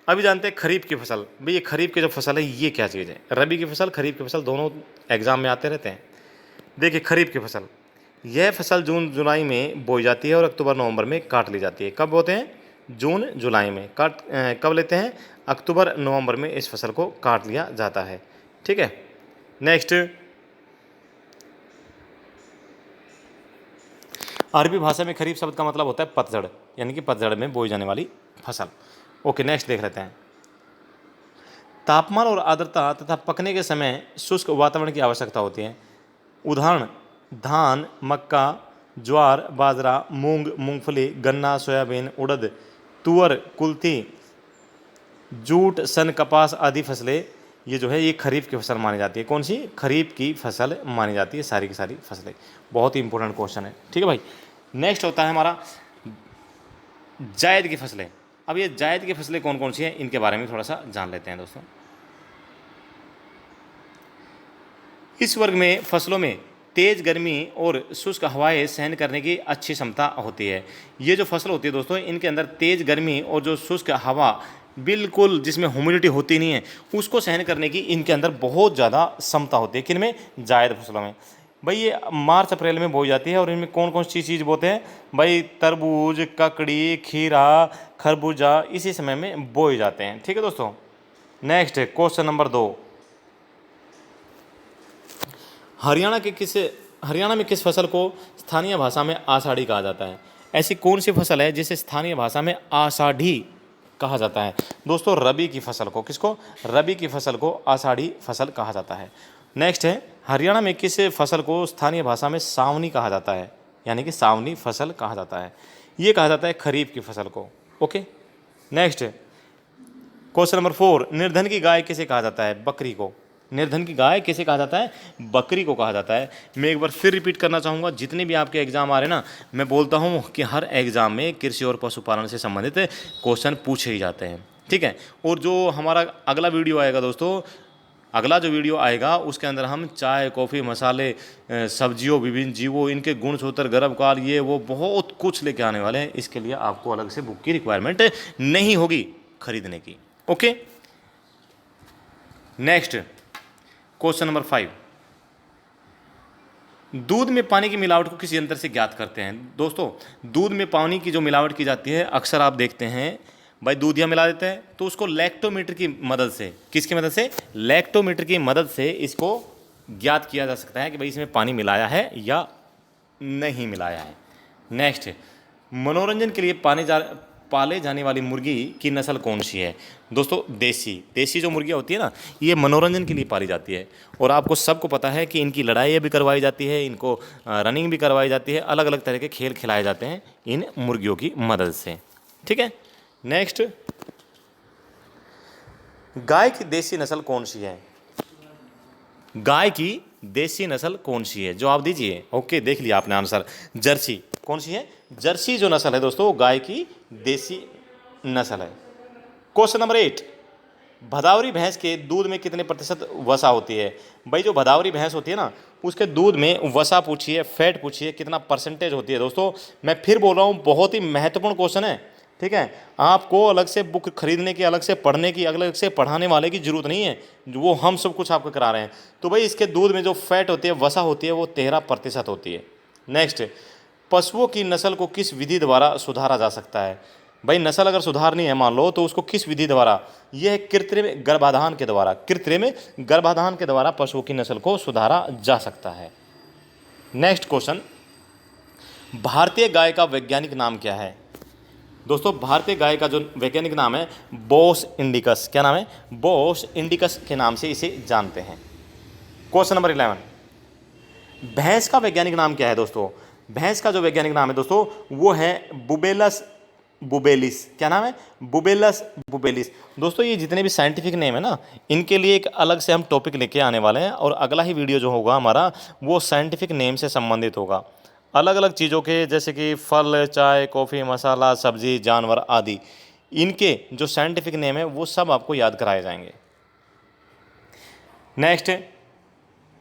अभी जानते हैं खरीफ की फसल। भाई ये खरीफ की जो फसल है ये क्या चीज़ है? रबी की फसल, खरीफ की फसल दोनों एग्जाम में आते रहते हैं। देखिए खरीफ की फसल, यह फसल जून जुलाई में बोई जाती है और अक्टूबर नवंबर में काट ली जाती है। कब बोते हैं? जून जुलाई में। कब लेते हैं? अक्टूबर नवंबर में इस फसल को काट लिया जाता है। ठीक है, नेक्स्ट, अरबी भाषा में खरीफ शब्द का मतलब होता है पतझड़, यानी कि पतझड़ में बोई जाने वाली फसल। ओके, नेक्स्ट देख लेते हैं। तापमान और आर्द्रता तथा पकने के समय शुष्क वातावरण की आवश्यकता होती है। उदाहरण, धान, मक्का, ज्वार, बाजरा, मूंग, मूंगफली, गन्ना, सोयाबीन, उड़द, तुअर, कुल्थी, जूट, सन, कपास आदि फसलें ये जो है ये खरीफ की फसल मानी जाती है। कौन सी? खरीफ की फसल मानी जाती है, सारी की सारी फसलें। बहुत ही इंपॉर्टेंट क्वेश्चन है। ठीक है भाई, नेक्स्ट होता है हमारा जायद की फसलें। अब ये जायद की फसलें कौन कौन सी हैं, इनके बारे में थोड़ा सा जान लेते हैं दोस्तों। इस वर्ग में फसलों में तेज गर्मी और शुष्क हवाएं सहन करने की अच्छी क्षमता होती है। ये जो फसल होती है दोस्तों, इनके अंदर तेज गर्मी और जो शुष्क हवा बिल्कुल जिसमें ह्यूमिडिटी होती नहीं है, उसको सहन करने की इनके अंदर बहुत ज़्यादा क्षमता होती है। किनमें? जायद फसलों में। भाई ये मार्च अप्रैल में बोई जाती है। और इनमें कौन कौन सी चीज़ बोते हैं? भाई तरबूज, ककड़ी, खीरा, खरबूजा इसी समय में बोए जाते हैं। ठीक है दोस्तों, नेक्स्ट क्वेश्चन नंबर 2, हरियाणा में किस फसल को स्थानीय भाषा में आषाढ़ी कहा जाता है? ऐसी कौन सी फसल है जिसे स्थानीय भाषा में आषाढ़ी कहा जाता है? दोस्तों रबी की फसल को, किसको? रबी की फसल को आषाढ़ी फसल कहा जाता है। नेक्स्ट है, हरियाणा में किस फसल को स्थानीय भाषा में सावनी कहा जाता है? यानी कि सावनी फसल कहा जाता है। ये कहा जाता है खरीफ की फसल को। ओके, नेक्स्ट क्वेश्चन नंबर 4, निर्धन की गाय किसे कहा जाता है? बकरी को। निर्धन की गाय किसे कहा जाता है? बकरी को कहा जाता है। मैं एक बार फिर रिपीट करना चाहूँगा, जितने भी आपके एग्जाम आ रहे हैं ना, मैं बोलता हूँ कि हर एग्जाम में कृषि और पशुपालन से संबंधित क्वेश्चन पूछे ही जाते हैं, ठीक है। और जो हमारा अगला वीडियो आएगा दोस्तों, अगला जो वीडियो आएगा उसके अंदर हम चाय, कॉफ़ी, मसाले, सब्जियों, विभिन्न जीवों, इनके गुण सूत्र, गर्भकाल, ये वो बहुत कुछ लेके आने वाले हैं। इसके लिए आपको अलग से बुक की रिक्वायरमेंट नहीं होगी खरीदने की। ओके, नेक्स्ट क्वेश्चन नंबर 5, दूध में पानी की मिलावट को किस यंत्र से ज्ञात करते हैं? दोस्तों दूध में पानी की जो मिलावट की जाती है, अक्सर आप देखते हैं भाई दूधिया मिला देते हैं, तो उसको लैक्टोमीटर की मदद से, किसकी मदद से? लैक्टोमीटर की मदद से इसको ज्ञात किया जा सकता है कि भाई इसमें पानी मिलाया है या नहीं मिलाया है। नेक्स्ट, मनोरंजन के लिए पाले जाने वाली मुर्गी की नस्ल कौन सी है? दोस्तों देसी जो मुर्गियाँ होती है ना, ये मनोरंजन के लिए पाली जाती है। और आपको सबको पता है कि इनकी लड़ाइयाँ भी करवाई जाती है, इनको रनिंग भी करवाई जाती है, अलग अलग तरह के खेल खिलाए जाते हैं इन मुर्गियों की मदद से, ठीक है। नेक्स्ट, गाय की देसी नस्ल कौन सी है? गाय की देसी नस्ल कौन सी है? जवाब दीजिए। ओके, देख लिया आपने आंसर, जर्सी। कौन सी है? जर्सी जो नस्ल है दोस्तों, गाय की देसी नस्ल है। क्वेश्चन नंबर 8, भदावरी भैंस के दूध में कितने प्रतिशत वसा होती है? भाई जो भदावरी भैंस होती है ना, उसके दूध में वसा पूछिए, फैट पूछिए, कितना परसेंटेज होती है? दोस्तों मैं फिर बोल रहा हूँ, बहुत ही महत्वपूर्ण क्वेश्चन है, ठीक है। आपको अलग से बुक खरीदने की, अलग से पढ़ने की, अलग से पढ़ाने वाले की जरूरत नहीं है, वो हम सब कुछ आपको करा रहे हैं। तो भाई इसके दूध में जो फैट होती है, वसा होती है, वो 13% होती है। नेक्स्ट, पशुओं की नस्ल को किस विधि द्वारा सुधारा जा सकता है? भाई नस्ल अगर सुधारनी है मान लो, तो उसको किस विधि द्वारा? यह कृत्रिम गर्भाधान के द्वारा, कृत्रिम गर्भाधान के द्वारा पशुओं की नस्ल को सुधारा जा सकता है। नेक्स्ट क्वेश्चन, भारतीय गाय का वैज्ञानिक नाम क्या है? दोस्तों भारतीय गाय का जो वैज्ञानिक नाम है बोस इंडिकस। क्या नाम है? बोस इंडिकस के नाम से इसे जानते हैं। क्वेश्चन नंबर 11, भैंस का वैज्ञानिक नाम क्या है? दोस्तों भैंस का जो वैज्ञानिक नाम है दोस्तों, वो है बुबेलस बुबेलिस। क्या नाम है? बुबेलस बुबेलिस। दोस्तों ये जितने भी साइंटिफिक नेम है ना, इनके लिए एक अलग से हम टॉपिक लेके आने वाले हैं, और अगला ही वीडियो जो होगा हमारा, वो साइंटिफिक नेम से संबंधित होगा, अलग अलग चीज़ों के, जैसे कि फल, चाय, कॉफ़ी, मसाला, सब्जी, जानवर आदि, इनके जो साइंटिफिक नेम है वो सब आपको याद कराए जाएंगे। नेक्स्ट,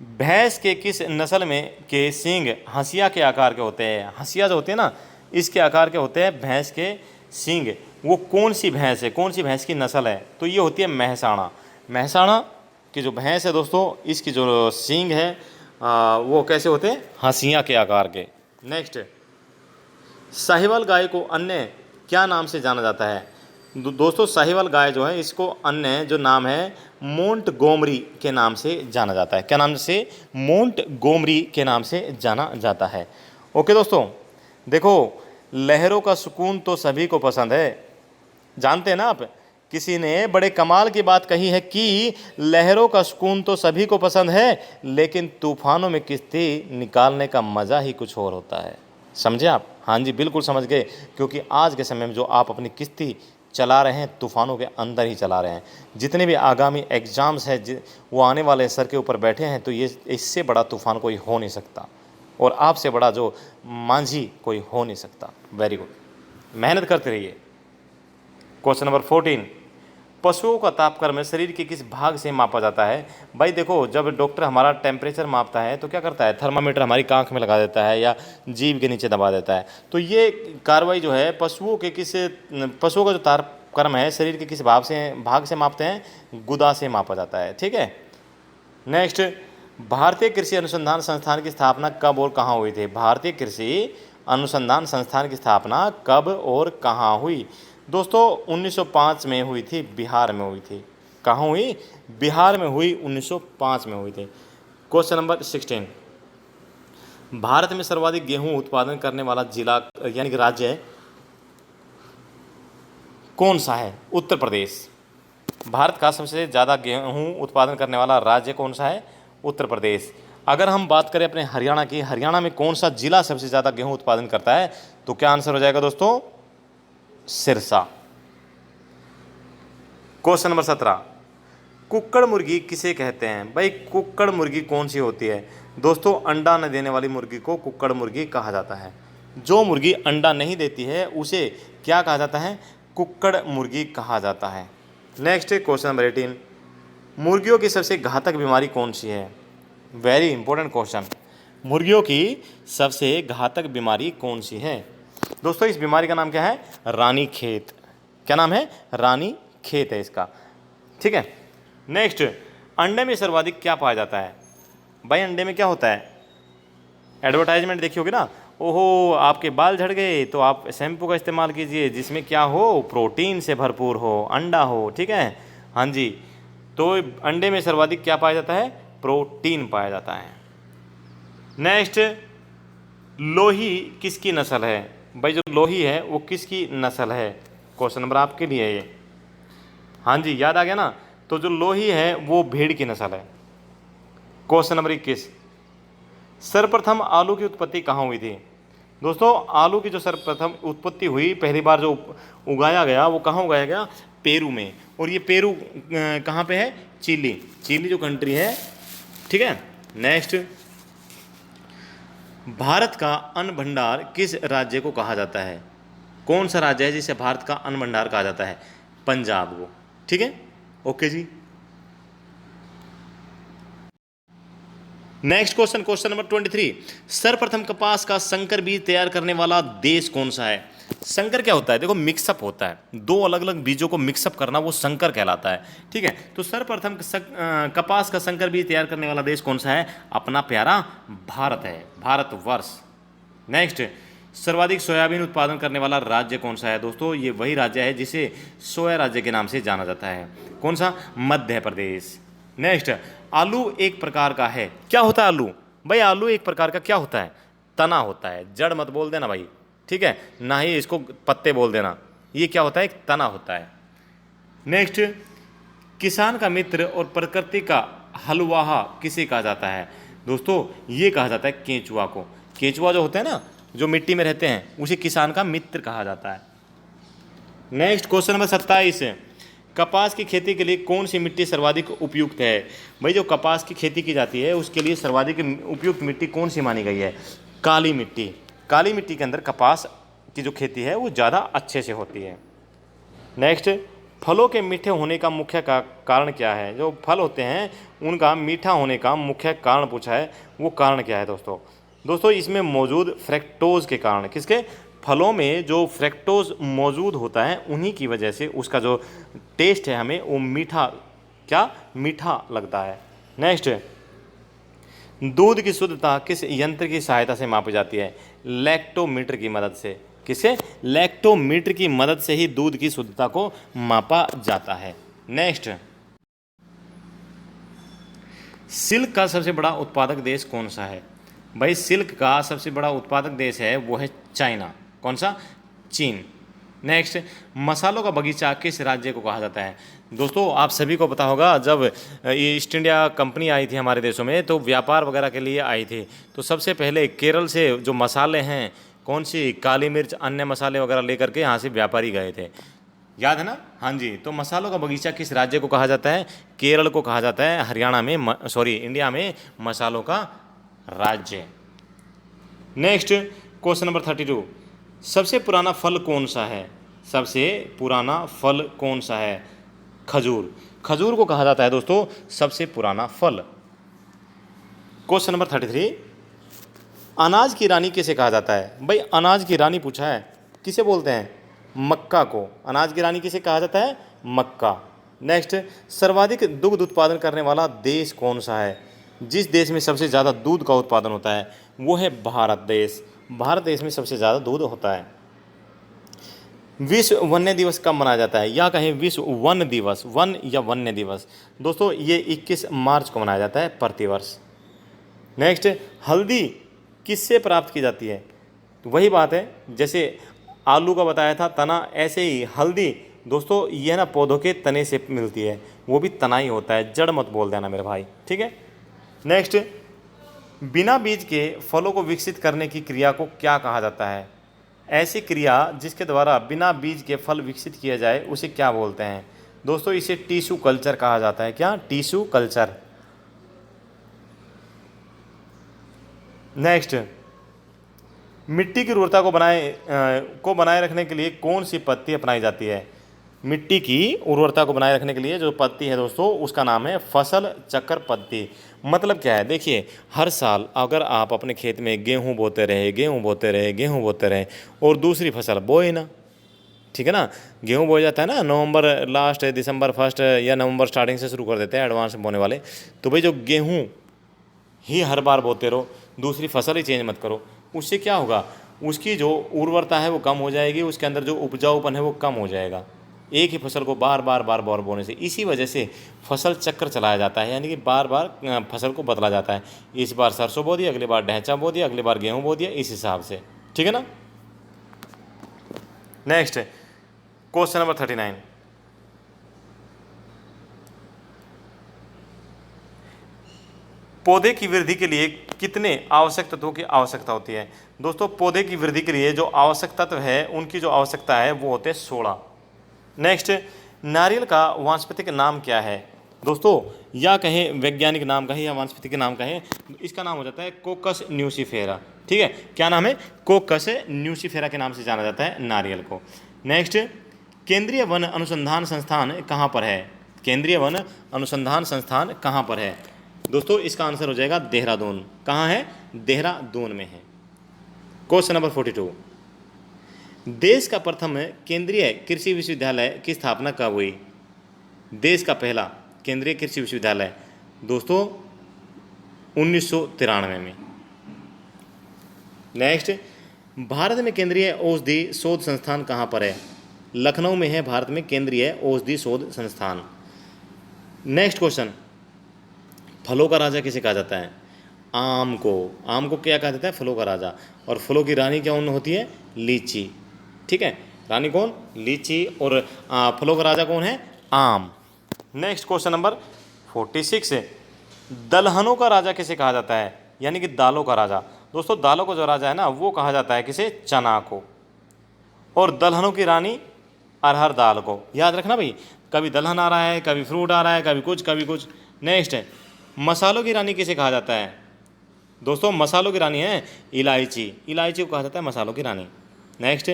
भैंस के किस नस्ल में के सींग हंसिया के आकार के होते हैं? हंसिया जो होते हैं ना, इसके आकार के होते हैं भैंस के सींग। वो कौन सी भैंस है, कौन सी भैंस की नस्ल है? तो ये होती है महसाणा। महसाणा की जो भैंस है दोस्तों, इसकी जो सींग है वो कैसे होते हैं? हंसिया के आकार के। नेक्स्ट, साहिवाल गाय को अन्य क्या नाम से जाना जाता है? दोस्तों साहिवाल गाय जो है, इसको अन्य जो नाम है मोंटगोमरी के नाम से जाना जाता है। क्या नाम से? मोंटगोमरी के नाम से जाना जाता है। ओके दोस्तों, देखो लहरों का सुकून तो सभी को पसंद है, जानते हैं ना आप। किसी ने बड़े कमाल की बात कही है कि लहरों का सुकून तो सभी को पसंद है, लेकिन तूफानों में किश्ती निकालने का मज़ा ही कुछ और होता है। समझे आप? हाँ जी, बिल्कुल समझ गए, क्योंकि आज के समय में जो आप अपनी किश्ती चला रहे हैं, तूफानों के अंदर ही चला रहे हैं। जितने भी आगामी एग्ज़ाम्स हैं वो आने वाले सर के ऊपर बैठे हैं, तो ये इससे बड़ा तूफान कोई हो नहीं सकता, और आपसे बड़ा जो मांझी कोई हो नहीं सकता। वेरी गुड, मेहनत करते रहिए। क्वेश्चन नंबर 14, पशुओं का तापक्रम शरीर के किस भाग से मापा जाता है? भाई देखो, जब डॉक्टर हमारा टेम्परेचर मापता है तो क्या करता है? थर्मामीटर हमारी आंख में लगा देता है या जीभ के नीचे दबा देता है। तो ये कार्रवाई जो है पशुओं का जो तापक्रम है शरीर के किस भाग से मापते हैं? गुदा से मापा जाता है, ठीक है। नेक्स्ट, भारतीय कृषि अनुसंधान संस्थान की स्थापना कब और कहाँ हुई थी? भारतीय कृषि अनुसंधान संस्थान की स्थापना कब और कहाँ हुई? दोस्तों 1905 में हुई थी, बिहार में हुई थी। कहाँ हुई? बिहार में हुई, 1905 में हुई थी। क्वेश्चन नंबर 16, भारत में सर्वाधिक गेहूं उत्पादन करने वाला जिला यानी कि राज्य कौन सा है? उत्तर प्रदेश। भारत का सबसे ज़्यादा गेहूं उत्पादन करने वाला राज्य कौन सा है? उत्तर प्रदेश। अगर हम बात करें अपने हरियाणा की, हरियाणा में कौन सा जिला सबसे ज़्यादा गेहूं उत्पादन करता है? तो क्या आंसर हो जाएगा दोस्तों? सिरसा। क्वेश्चन नंबर 17, कुक्कड़ मुर्गी किसे कहते हैं? भाई कुक्कड़ मुर्गी कौन सी होती है? दोस्तों अंडा न देने वाली मुर्गी को कुक्कड़ मुर्गी कहा जाता है। जो मुर्गी अंडा नहीं देती है उसे क्या कहा जाता है? कुक्कड़ मुर्गी कहा जाता है। नेक्स्ट क्वेश्चन नंबर 18, मुर्गियों की सबसे घातक बीमारी कौन सी है? Very important question. मुर्गियों की सबसे घातक बीमारी कौन सी है? दोस्तों इस बीमारी का नाम क्या है? रानी खेत। क्या नाम है? रानी खेत है इसका। ठीक है। नेक्स्ट, अंडे में सर्वाधिक क्या पाया जाता है? भाई अंडे में क्या होता है? एडवर्टाइजमेंट देखी होगी ना, ओहो आपके बाल झड़ गए तो आप शैम्पू का इस्तेमाल कीजिए जिसमें क्या हो? प्रोटीन से भरपूर हो, अंडा हो। ठीक है, हाँ जी। तो अंडे में सर्वाधिक क्या पाया जाता है? प्रोटीन पाया जाता है। नेक्स्ट, लोही किसकी नस्ल है? भाई जो लोही है वो किसकी नस्ल है? क्वेश्चन नंबर आपके लिए है ये। हाँ जी, याद आ गया ना? तो जो लोही है वो भेड़ की नस्ल है। क्वेश्चन नंबर 21, सर्वप्रथम आलू की उत्पत्ति कहाँ हुई थी? दोस्तों आलू की जो सर्वप्रथम उत्पत्ति हुई, पहली बार जो उगाया गया वो कहाँ उगाया गया? पेरू में। और ये पेरू कहाँ पे है? चिली। चिली जो कंट्री है। ठीक है। नेक्स्ट, भारत का अन्न भंडार किस राज्य को कहा जाता है? कौन सा राज्य है जिसे भारत का अन्न भंडार कहा जाता है? पंजाब को। ठीक है, ओके जी। नेक्स्ट क्वेश्चन, क्वेश्चन नंबर 23, सर्वप्रथम कपास का संकर बीज तैयार करने वाला देश कौन सा है? संकर क्या होता है? देखो मिक्सअप होता है, दो अलग अलग बीजों को मिक्सअप करना, वो संकर कहलाता है। ठीक है, तो सर्वप्रथम कपास का संकर बीज तैयार करने वाला देश कौन सा है? अपना प्यारा भारत है, भारतवर्ष। नेक्स्ट, सर्वाधिक सोयाबीन उत्पादन करने वाला राज्य कौन सा है? दोस्तों ये वही राज्य है जिसे सोया राज्य के नाम से जाना जाता है। कौन सा? मध्य प्रदेश। नेक्स्ट, आलू एक प्रकार का है। क्या होता है आलू? भाई आलू एक प्रकार का क्या होता है? तना होता है। जड़ मत बोल देना भाई, ठीक है, ना ही इसको पत्ते बोल देना। ये क्या होता है? एक तना होता है। नेक्स्ट, किसान का मित्र और प्रकृति का हलवाहा किसे कहा जाता है? दोस्तों ये कहा जाता है केंचुआ को। केंचुआ जो होते हैं ना, जो मिट्टी में रहते हैं, उसे किसान का मित्र कहा जाता है। नेक्स्ट क्वेश्चन नंबर 27, कपास की खेती के लिए कौन सी मिट्टी सर्वाधिक उपयुक्त है? भाई जो कपास की खेती की जाती है उसके लिए सर्वाधिक उपयुक्त मिट्टी कौन सी मानी गई है? काली मिट्टी। काली मिट्टी के अंदर कपास की जो खेती है वो ज़्यादा अच्छे से होती है। नेक्स्ट, फलों के मीठे होने का मुख्य कारण क्या है? जो फल होते हैं उनका मीठा होने का मुख्य कारण पूछा है, वो कारण क्या है दोस्तों? दोस्तों इसमें मौजूद फ्रैक्टोज के कारण, किसके? फलों में जो फ्रैक्टोज मौजूद होता है उन्हीं की वजह से उसका जो टेस्ट है हमें वो मीठा, क्या मीठा लगता है। नेक्स्ट, दूध की शुद्धता किस यंत्र की सहायता से मापी जाती है? लैक्टोमीटर की मदद से। किसे? लैक्टोमीटर की मदद से ही दूध की शुद्धता को मापा जाता है। नेक्स्ट, सिल्क का सबसे बड़ा उत्पादक देश कौन सा है? भाई सिल्क का सबसे बड़ा उत्पादक देश है वो है चाइना। कौन सा? चीन। नेक्स्ट, मसालों का बगीचा किस राज्य को कहा जाता है? दोस्तों आप सभी को पता होगा, जब ईस्ट इंडिया कंपनी आई थी हमारे देशों में तो व्यापार वगैरह के लिए आई थी, तो सबसे पहले केरल से जो मसाले हैं, कौन सी, काली मिर्च, अन्य मसाले वगैरह लेकर के यहाँ से व्यापारी गए थे। याद है ना? हाँ जी। तो मसालों का बगीचा किस राज्य को कहा जाता है? केरल को कहा जाता है। हरियाणा में इंडिया में मसालों का राज्य। नेक्स्ट क्वेश्चन नंबर 32, सबसे पुराना फल कौन सा है? सबसे पुराना फल कौन सा है? खजूर। खजूर को कहा जाता है दोस्तों सबसे पुराना फल। क्वेश्चन नंबर 33, अनाज की रानी किसे कहा जाता है? भाई अनाज की रानी पूछा है, किसे बोलते हैं? मक्का को। अनाज की रानी किसे कहा जाता है? मक्का। नेक्स्ट, सर्वाधिक दुग्ध उत्पादन करने वाला देश कौन सा है? जिस देश में सबसे ज़्यादा दूध का उत्पादन होता है वो है भारत देश। भारत देश में सबसे ज़्यादा दूध होता है। विश्व वन्य दिवस कब मनाया जाता है, या कहें विश्व वन दिवस, वन या वन्य दिवस। दोस्तों ये 21 मार्च को मनाया जाता है प्रतिवर्ष। नेक्स्ट, हल्दी किससे प्राप्त की जाती है? तो वही बात है, जैसे आलू का बताया था तना, ऐसे ही हल्दी दोस्तों ये ना पौधों के तने से मिलती है, वो भी तना ही होता है, जड़ मत बोल देना मेरे भाई, ठीक है। नेक्स्ट, बिना बीज के फलों को विकसित करने की क्रिया को क्या कहा जाता है? ऐसी क्रिया जिसके द्वारा बिना बीज के फल विकसित किया जाए उसे क्या बोलते हैं? दोस्तों इसे टिश्यू कल्चर कहा जाता है। क्या? Tissue culture. नेक्स्ट, मिट्टी की उर्वरता को बनाए रखने के लिए कौन सी पद्धति अपनाई जाती है? मिट्टी की उर्वरता को बनाए रखने के लिए जो पद्धति है दोस्तों उसका नाम है फसल चक्र पद्धति। मतलब क्या है, देखिए हर साल अगर आप अपने खेत में गेहूं बोते रहे और दूसरी फसल बोए ना, ठीक है ना, गेहूं बोया जाता है ना नवंबर लास्ट, दिसंबर फर्स्ट या नवंबर स्टार्टिंग से शुरू कर देते हैं एडवांस बोने वाले, तो भाई जो गेहूं ही हर बार बोते रहो, दूसरी फसल ही चेंज मत करो, उससे क्या होगा, उसकी जो उर्वरता है वो कम हो जाएगी, उसके अंदर जो उपजाऊपन है वो कम हो जाएगा, एक ही फसल को बार बार बोने से। इसी वजह से फसल चक्र चलाया जाता है, यानी कि बार बार फसल को बदला जाता है। इस बार सरसों बो दिया, अगली बार ढैंचा बो दिया, अगली बार गेहूं बो दिया, इस हिसाब से, ठीक है ना। नेक्स्ट, क्वेश्चन नंबर 39, पौधे की वृद्धि के लिए कितने आवश्यक तत्वों की आवश्यकता होती है? दोस्तों पौधे की वृद्धि के लिए जो आवश्यक तत्व है उनकी जो आवश्यकता है वो होते हैं 16। नेक्स्ट, नारियल का वानस्पतिक नाम क्या है? दोस्तों या कहें वैज्ञानिक नाम कहें या वानस्पतिक नाम कहें, इसका नाम हो जाता है कोकस न्यूसीफेरा, ठीक है। क्या नाम है? कोकस न्यूसीफेरा के नाम से जाना जाता है नारियल को। नेक्स्ट, केंद्रीय वन अनुसंधान संस्थान कहाँ पर है? केंद्रीय वन अनुसंधान संस्थान कहाँ पर है? दोस्तों इसका आंसर हो जाएगा देहरादून। कहाँ है? देहरादून में है। क्वेश्चन नंबर 42, देश का प्रथम केंद्रीय कृषि विश्वविद्यालय की स्थापना कब हुई? देश का पहला केंद्रीय कृषि विश्वविद्यालय दोस्तों 1993 में। नेक्स्ट, भारत में केंद्रीय औषधि शोध संस्थान कहाँ पर है? लखनऊ में है भारत में केंद्रीय औषधि शोध संस्थान। नेक्स्ट क्वेश्चन, फलों का राजा किसे कहा जाता है? आम को क्या कहा जाता है? फलों का राजा। और फलों की रानी क्या होती है? लीची, ठीक है। रानी कौन? लीची। और फलों का राजा कौन है? आम। नेक्स्ट क्वेश्चन नंबर 46, दलहनों का राजा किसे कहा जाता है? यानी कि दालों का राजा। दोस्तों दालों का जो राजा है ना वो कहा जाता है किसे? चना को। और दलहनों की रानी अरहर दाल को। याद रखना भाई, कभी दलहन आ रहा है, कभी फ्रूट आ रहा है, कभी कुछ। नेक्स्ट है, मसालों की रानी किसे कहा जाता है? दोस्तों मसालों की रानी है इलायची को कहा जाता है मसालों की रानी। नेक्स्ट,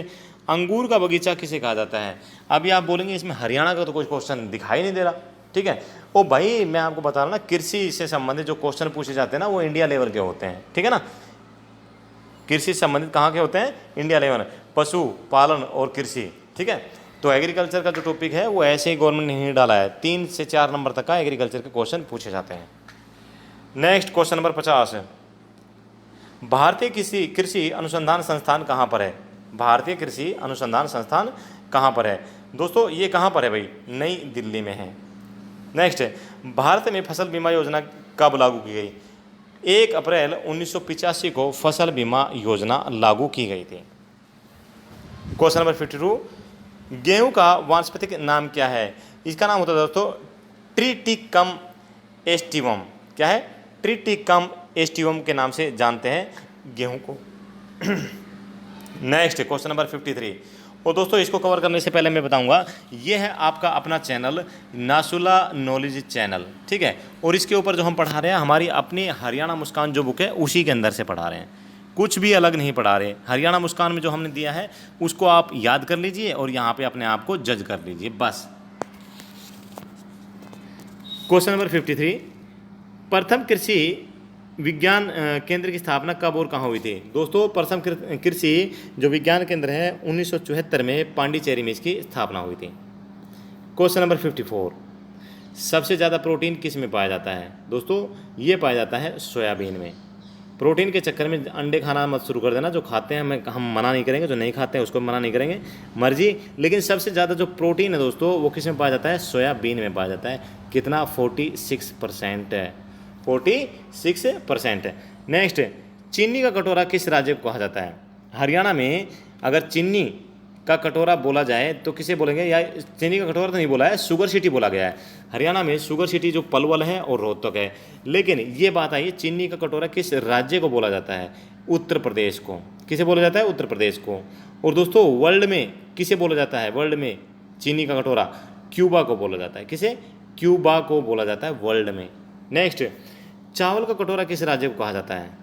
अंगूर का बगीचा किसे कहा जाता है? अभी आप बोलेंगे इसमें हरियाणा का तो कोई क्वेश्चन दिखाई नहीं दे रहा, ठीक है। ओ भाई मैं आपको बता रहा ना, कृषि से संबंधित जो क्वेश्चन पूछे जाते हैं ना वो इंडिया लेवल के होते हैं, ठीक है ना। कृषि से संबंधित कहाँ के होते हैं? इंडिया लेवल, पशु पालन और कृषि, ठीक है। तो एग्रीकल्चर का जो टॉपिक है वो ऐसे ही गवर्नमेंट ने नहीं डाला है, 3 से 4 नंबर तक का एग्रीकल्चर के क्वेश्चन पूछे जाते हैं। नेक्स्ट क्वेश्चन नंबर 50, भारतीय कृषि अनुसंधान संस्थान कहाँ पर है? भारतीय कृषि अनुसंधान संस्थान कहाँ पर है? दोस्तों ये कहाँ पर है भाई? नई दिल्ली में है। नेक्स्ट, भारत में फसल बीमा योजना कब लागू की गई? 1 अप्रैल 1985 को फसल बीमा योजना लागू की गई थी। क्वेश्चन नंबर 52, गेहूं का वानस्पतिक नाम क्या है? इसका नाम होता है दोस्तों ट्रिटिकम एस्टिवम। क्या है? ट्रिटिकम एस्टिवम के नाम से जानते हैं गेहूं को। नेक्स्ट क्वेश्चन नंबर 53, और दोस्तों इसको कवर करने से पहले मैं बताऊंगा ये है आपका अपना चैनल नासुला नॉलेज चैनल, ठीक है। और इसके ऊपर जो हम पढ़ा रहे हैं हमारी अपनी हरियाणा मुस्कान जो बुक है उसी के अंदर से पढ़ा रहे हैं, कुछ भी अलग नहीं पढ़ा रहे। हरियाणा मुस्कान में जो हमने दिया है उसको आप याद कर लीजिए और यहाँ पे अपने आप को जज कर लीजिए बस। क्वेश्चन नंबर 53, प्रथम कृषि विज्ञान केंद्र की स्थापना कब और कहाँ हुई थी? दोस्तों प्रथम कृषि जो विज्ञान केंद्र है 1974 में पांडिचेरी में इसकी स्थापना हुई थी। क्वेश्चन नंबर 54, सबसे ज़्यादा प्रोटीन किस में पाया जाता है? दोस्तों ये पाया जाता है सोयाबीन में। प्रोटीन के चक्कर में अंडे खाना मत शुरू कर देना। जो खाते हैं हम मना नहीं करेंगे, जो नहीं खाते हैं उसको मना नहीं करेंगे, मर्जी। लेकिन सबसे ज़्यादा जो प्रोटीन है दोस्तों वो किस में पाया जाता है? सोयाबीन में पाया जाता है। कितना? 46% है, 46% है। नेक्स्ट, चीनी का कटोरा किस राज्य को कहा जाता है? हरियाणा में अगर चीनी का कटोरा बोला जाए तो किसे बोलेंगे? या चीनी का कटोरा तो नहीं बोला है, शुगर सिटी बोला गया है। हरियाणा में शुगर सिटी जो पलवल है और रोहतक है। लेकिन ये बात आई, चीनी का कटोरा किस राज्य को बोला जाता है? उत्तर प्रदेश को। किसे बोला जाता है? उत्तर प्रदेश को। और दोस्तों वर्ल्ड में किसे बोला जाता है? वर्ल्ड में चीनी का कटोरा क्यूबा को बोला जाता है। किसे? क्यूबा को बोला जाता है वर्ल्ड में। नेक्स्ट, चावल का कटोरा किस राज्य को कहा जाता है?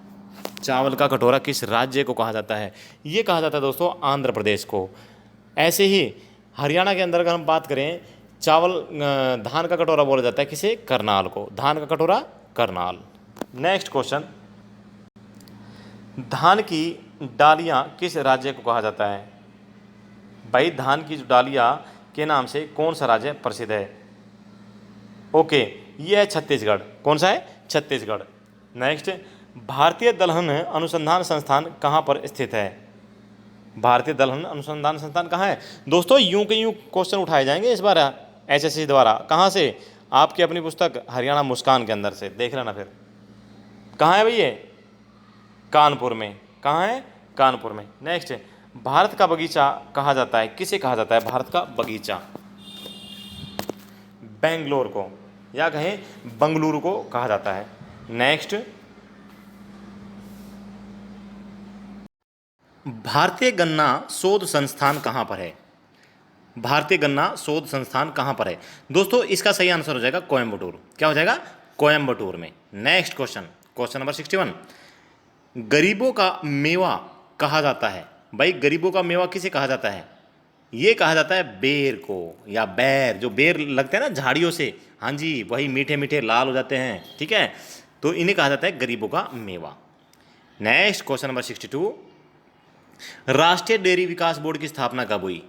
चावल का कटोरा किस राज्य को कहा जाता है? ये कहा जाता है दोस्तों आंध्र प्रदेश को। ऐसे ही हरियाणा के अंदर अगर हम बात करें, धान का कटोरा बोला जाता है किसे? करनाल को। धान का कटोरा करनाल। नेक्स्ट क्वेश्चन, धान की डालियाँ किस राज्य को कहा जाता है? भाई धान की जो डालियाँ के नाम से कौन सा राज्य प्रसिद्ध है? ओके, ये है छत्तीसगढ़। कौन सा है? छत्तीसगढ़। नेक्स्ट, भारतीय दलहन अनुसंधान संस्थान कहाँ पर स्थित है? भारतीय दलहन अनुसंधान संस्थान कहाँ है? दोस्तों यूं के यूं क्वेश्चन उठाए जाएंगे इस बार एसएससी द्वारा। कहाँ से? आपकी अपनी पुस्तक हरियाणा मुस्कान के अंदर से देख लेना। फिर कहाँ है भाई ये? कानपुर में। कहाँ है? कानपुर में। नेक्स्ट, भारत का बगीचा कहा जाता है, किसे कहा जाता है भारत का बगीचा? बेंगलोर को, या कहें बंगलुरु को कहा जाता है। नेक्स्ट, भारतीय गन्ना शोध संस्थान कहाँ पर है? भारतीय गन्ना शोध संस्थान कहाँ पर है? दोस्तों इसका सही आंसर हो जाएगा कोयम्बटूर। क्या हो जाएगा? कोयम्बटूर में। नेक्स्ट क्वेश्चन, क्वेश्चन नंबर 61, गरीबों का मेवा कहा जाता है। भाई गरीबों का मेवा किसे कहा जाता है? ये कहा जाता है बेर को, या बैर। जो बेर लगते हैं ना झाड़ियों से, हाँ जी, वही मीठे मीठे लाल हो जाते हैं, ठीक है, तो इन्हें कहा जाता है गरीबों का मेवा। नेक्स्ट क्वेश्चन नंबर 62, राष्ट्रीय डेयरी विकास बोर्ड की स्थापना कब हुई?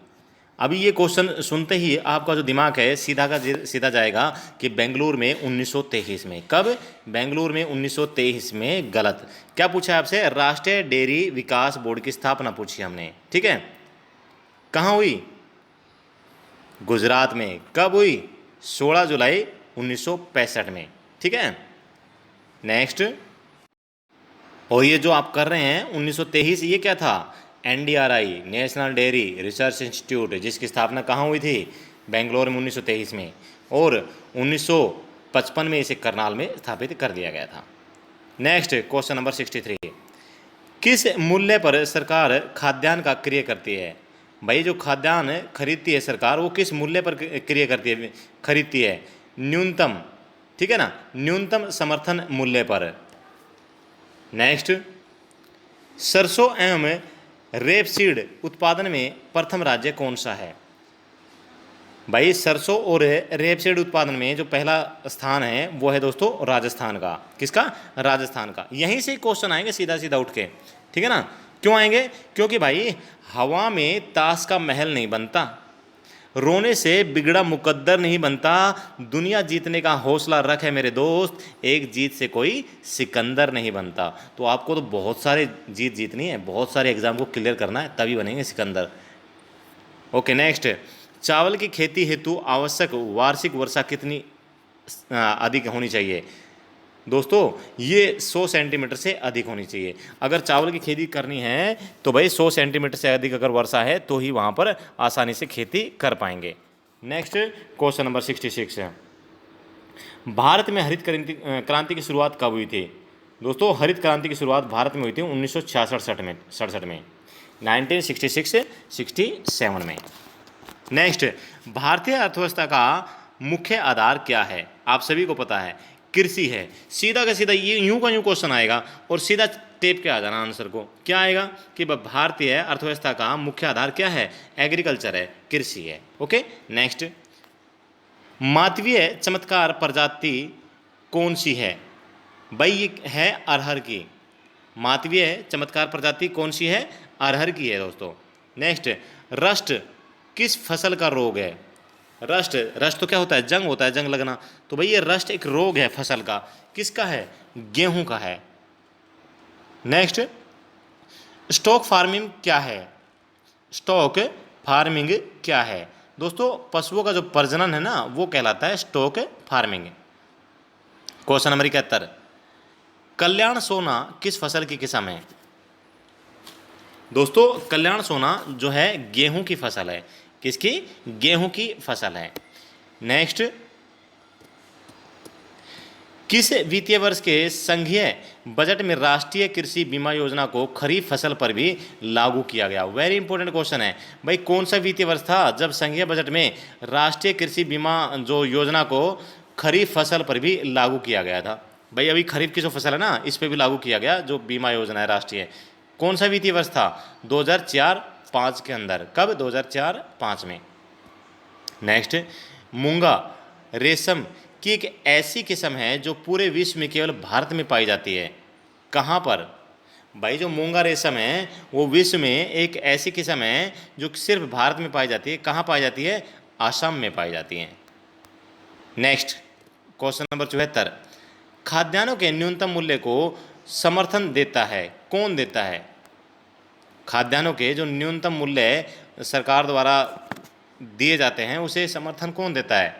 अभी ये क्वेश्चन सुनते ही आपका जो दिमाग है सीधा जाएगा कि बेंगलुरु में 1923 में। कब? बेंगलुरु में 1923 में। गलत। क्या पूछा है आपसे? राष्ट्रीय डेयरी विकास बोर्ड की स्थापना पूछी हमने, ठीक है। कहाँ हुई? गुजरात में। कब हुई? 16 जुलाई 1965 में, ठीक है। नेक्स्ट, और ये जो आप कर रहे हैं 1923, ये क्या था? NDRI, national dairy research institute, जिसकी स्थापना कहाँ हुई थी? बेंगलोर में 1923 में। और 1955 में इसे करनाल में स्थापित कर दिया गया था। नेक्स्ट क्वेश्चन नंबर 63, किस मूल्य पर सरकार खाद्यान्न का क्रय करती है? भाई जो खाद्यान्न खरीदती है सरकार, वो किस मूल्य पर क्रय करती है, खरीदती है? न्यूनतम, ठीक है ना, न्यूनतम समर्थन मूल्य पर। नेक्स्ट, सरसों एवं रेपसीड उत्पादन में प्रथम राज्य कौन सा है? भाई सरसों और रेपसीड उत्पादन में जो पहला स्थान है वो है दोस्तों राजस्थान का। किसका? राजस्थान का। यहीं से क्वेश्चन आएंगे सीधा सीधा उठ के, ठीक है ना। क्यों आएंगे? क्योंकि भाई हवा में ताश का महल नहीं बनता, रोने से बिगड़ा मुकद्दर नहीं बनता, दुनिया जीतने का हौसला रख है मेरे दोस्त, एक जीत से कोई सिकंदर नहीं बनता। तो आपको तो बहुत सारे जीत जीतनी है, बहुत सारे एग्जाम को क्लियर करना है, तभी बनेंगे सिकंदर। ओके नेक्स्ट, चावल की खेती हेतु आवश्यक वार्षिक वर्षा कितनी अधिक होनी चाहिए? दोस्तों ये 100 सेंटीमीटर से अधिक होनी चाहिए। अगर चावल की खेती करनी है तो भाई 100 सेंटीमीटर से अधिक अगर वर्षा है तो ही वहाँ पर आसानी से खेती कर पाएंगे। नेक्स्ट क्वेश्चन नंबर 66 है, भारत में हरित क्रांति की शुरुआत कब हुई थी? दोस्तों हरित क्रांति की शुरुआत भारत में हुई थी 1966 में, 1966-67 में। नेक्स्ट, भारतीय अर्थव्यवस्था का मुख्य आधार क्या है? आप सभी को पता है कृषि है। सीधा का सीधा ये यूं का यूं क्वेश्चन आएगा और सीधा टेप के आ जाना आंसर को। क्या आएगा कि भारतीय अर्थव्यवस्था का मुख्य आधार क्या है? एग्रीकल्चर है, कृषि है। ओके नेक्स्ट, मालवीय चमत्कार प्रजाति कौन सी है? भाई ये है अरहर की। मालवीय चमत्कार प्रजाति कौन सी है? अरहर की है दोस्तों। नेक्स्ट, रस्ट किस फसल का रोग है? रस्ट, रस्ट तो क्या होता है? जंग होता है, जंग लगना। तो भाई ये रस्ट एक रोग है फसल का। किसका है? गेहूं का है। नेक्स्ट, स्टॉक फार्मिंग क्या है? स्टॉक फार्मिंग क्या है? दोस्तों पशुओं का जो प्रजनन है ना वो कहलाता है स्टॉक फार्मिंग। क्वेश्चन नंबर 71, कल्याण सोना किस फसल की किस्म है? दोस्तों कल्याण सोना जो है गेहूं की फसल है। किसकी? गेहूं की फसल है। नेक्स्ट, किस वित्तीय वर्ष के संघीय बजट में राष्ट्रीय कृषि बीमा योजना को खरीफ फसल पर भी लागू किया गया? वेरी इंपॉर्टेंट क्वेश्चन है भाई, कौन सा वित्तीय वर्ष था जब संघीय बजट में राष्ट्रीय कृषि बीमा जो योजना को खरीफ फसल पर भी लागू किया गया था? भाई अभी खरीफ की जो फसल है ना इस पर भी लागू किया गया जो बीमा योजना है राष्ट्रीय। कौन सा वित्तीय वर्ष था? 2004-05 के अंदर। कब? 2004-05 में। नेक्स्ट, मूंगा रेशम की एक ऐसी किस्म है जो पूरे विश्व में केवल भारत में पाई जाती है। कहाँ पर? भाई जो मूंगा रेशम है वो विश्व में एक ऐसी किस्म है जो सिर्फ भारत में पाई जाती है। कहाँ पाई जाती है? असम में पाई जाती है। नेक्स्ट, क्वेश्चन नंबर 74, खाद्यान्नों के न्यूनतम मूल्य को समर्थन देता है? कौन देता है? खाद्यान्नों के जो न्यूनतम मूल्य सरकार द्वारा दिए जाते हैं उसे समर्थन कौन देता है?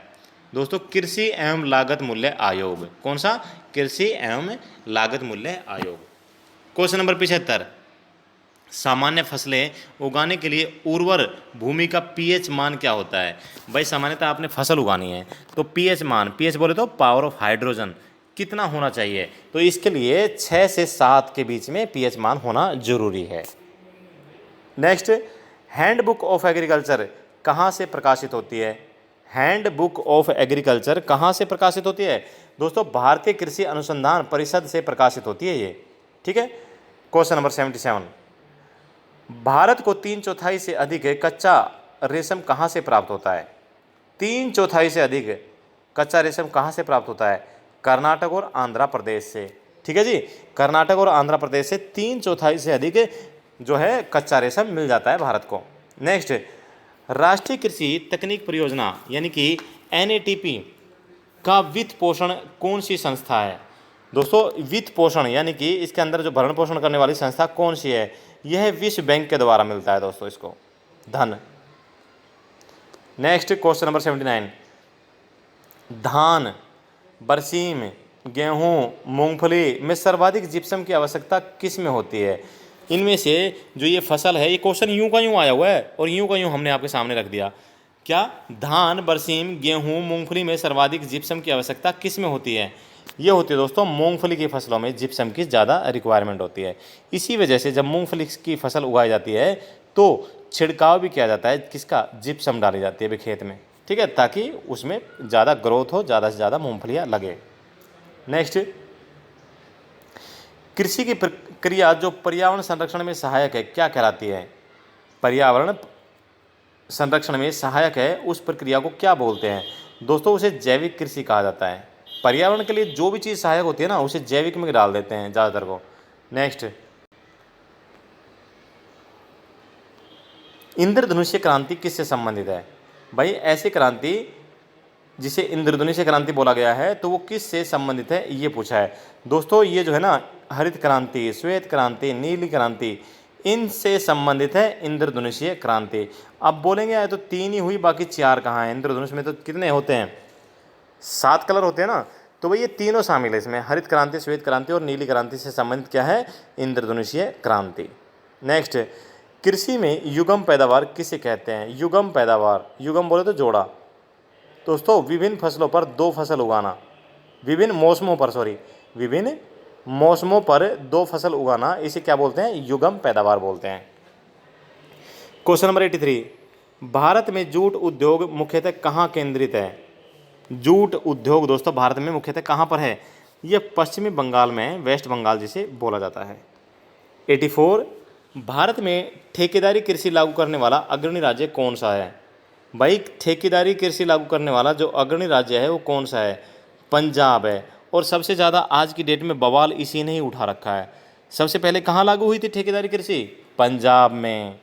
दोस्तों कृषि एवं लागत मूल्य आयोग। कौन सा? कृषि एवं लागत मूल्य आयोग। क्वेश्चन नंबर 75, सामान्य फसलें उगाने के लिए उर्वर भूमि का पीएच मान क्या होता है? भाई सामान्यतः आपने फसल उगानी है तो पीएच मान, पीएच बोले तो पावर ऑफ हाइड्रोजन, कितना होना चाहिए? तो इसके लिए 6 से 7 के बीच में पीएच मान होना जरूरी है। नेक्स्ट, हैंडबुक ऑफ एग्रीकल्चर कहाँ से प्रकाशित होती है? हैंड बुक ऑफ एग्रीकल्चर कहाँ से प्रकाशित होती है? दोस्तों भारतीय कृषि अनुसंधान परिषद से प्रकाशित होती है ये। ठीक है। क्वेश्चन नंबर 77, भारत को 3/4 से अधिक कच्चा रेशम कहाँ से प्राप्त होता है? 3/4 से अधिक कच्चा रेशम कहाँ से प्राप्त होता है? कर्नाटक और आंध्र प्रदेश से। ठीक है जी, कर्नाटक और आंध्र प्रदेश से 3/4 से अधिक जो है कच्चा रेशम मिल जाता है भारत को। नेक्स्ट, राष्ट्रीय कृषि तकनीक परियोजना यानी कि NATP का वित्त पोषण कौन सी संस्था है? दोस्तों वित्त पोषण यानी कि इसके अंदर जो भरण पोषण करने वाली संस्था कौन सी है? यह विश्व बैंक के द्वारा मिलता है दोस्तों इसको धन। नेक्स्ट, क्वेश्चन नंबर 79, धान, बरसीम, गेहूं, मूंगफली में सर्वाधिक जिप्सम की आवश्यकता किस में होती है? इनमें से जो ये फसल है, ये क्वेश्चन यूं का यूं आया हुआ है और यूं का यूं हमने आपके सामने रख दिया। क्या? धान, बरसीम, गेहूं, मूंगफली में सर्वाधिक जिप्सम की आवश्यकता किस में होती है? ये होती है दोस्तों मूंगफली की फसलों में जिप्सम की ज़्यादा रिक्वायरमेंट होती है। इसी वजह से जब मूंगफली की फसल उगाई जाती है तो छिड़काव भी किया जाता है। किसका? जिप्सम डाली जाती है खेत में। ठीक है, ताकि उसमें ज़्यादा ग्रोथ हो, ज़्यादा से ज़्यादा मूंगफलियाँ लगे। नेक्स्ट, कृषि की प्रक्रिया जो पर्यावरण संरक्षण में सहायक है क्या कहलाती है? पर्यावरण संरक्षण में सहायक है उस प्रक्रिया को क्या बोलते हैं? दोस्तों उसे जैविक कृषि कहा जाता है। पर्यावरण के लिए जो भी चीज़ सहायक होती है ना उसे जैविक में डाल देते हैं ज़्यादातर को। नेक्स्ट, इंद्रधनुष्य क्रांति किससे संबंधित है? भाई ऐसी क्रांति जिसे इंद्रधनुष्य क्रांति बोला गया है तो वो किस से संबंधित है ये पूछा है। दोस्तों ये जो है ना हरित क्रांति, श्वेत क्रांति, नीली क्रांति, इनसे संबंधित है इंद्रधनुष्य क्रांति। अब बोलेंगे यार तो 3 ही हुई, बाकी 4 कहाँ हैं? इंद्रधनुष में तो कितने होते हैं? 7 कलर होते हैं ना, तो भाई ये तीनों शामिल है इसमें, हरित क्रांति, श्वेत क्रांति और नीली क्रांति से संबंधित क्या है? इंद्रधनुष्य क्रांति। नेक्स्ट, कृषि में युगम पैदावार किसे कहते हैं? युगम पैदावार, युगम बोले तो जोड़ा। दोस्तों विभिन्न फसलों पर 2 फसल उगाना, विभिन्न मौसमों पर 2 फसल उगाना, इसे क्या बोलते हैं? युगम पैदावार बोलते हैं। क्वेश्चन नंबर 83, भारत में जूट उद्योग मुख्यतः कहाँ केंद्रित है? जूट उद्योग दोस्तों भारत में मुख्यतः कहाँ पर है? यह पश्चिमी बंगाल में, वेस्ट बंगाल जिसे बोला जाता है। 84, भारत में ठेकेदारी कृषि लागू करने वाला अग्रणी राज्य कौन सा है? भाई ठेकेदारी कृषि लागू करने वाला जो अग्रणी राज्य है वो कौन सा है? पंजाब है। और सबसे ज़्यादा आज की डेट में बवाल इसी ने ही उठा रखा है। सबसे पहले कहाँ लागू हुई थी ठेकेदारी कृषि? पंजाब में,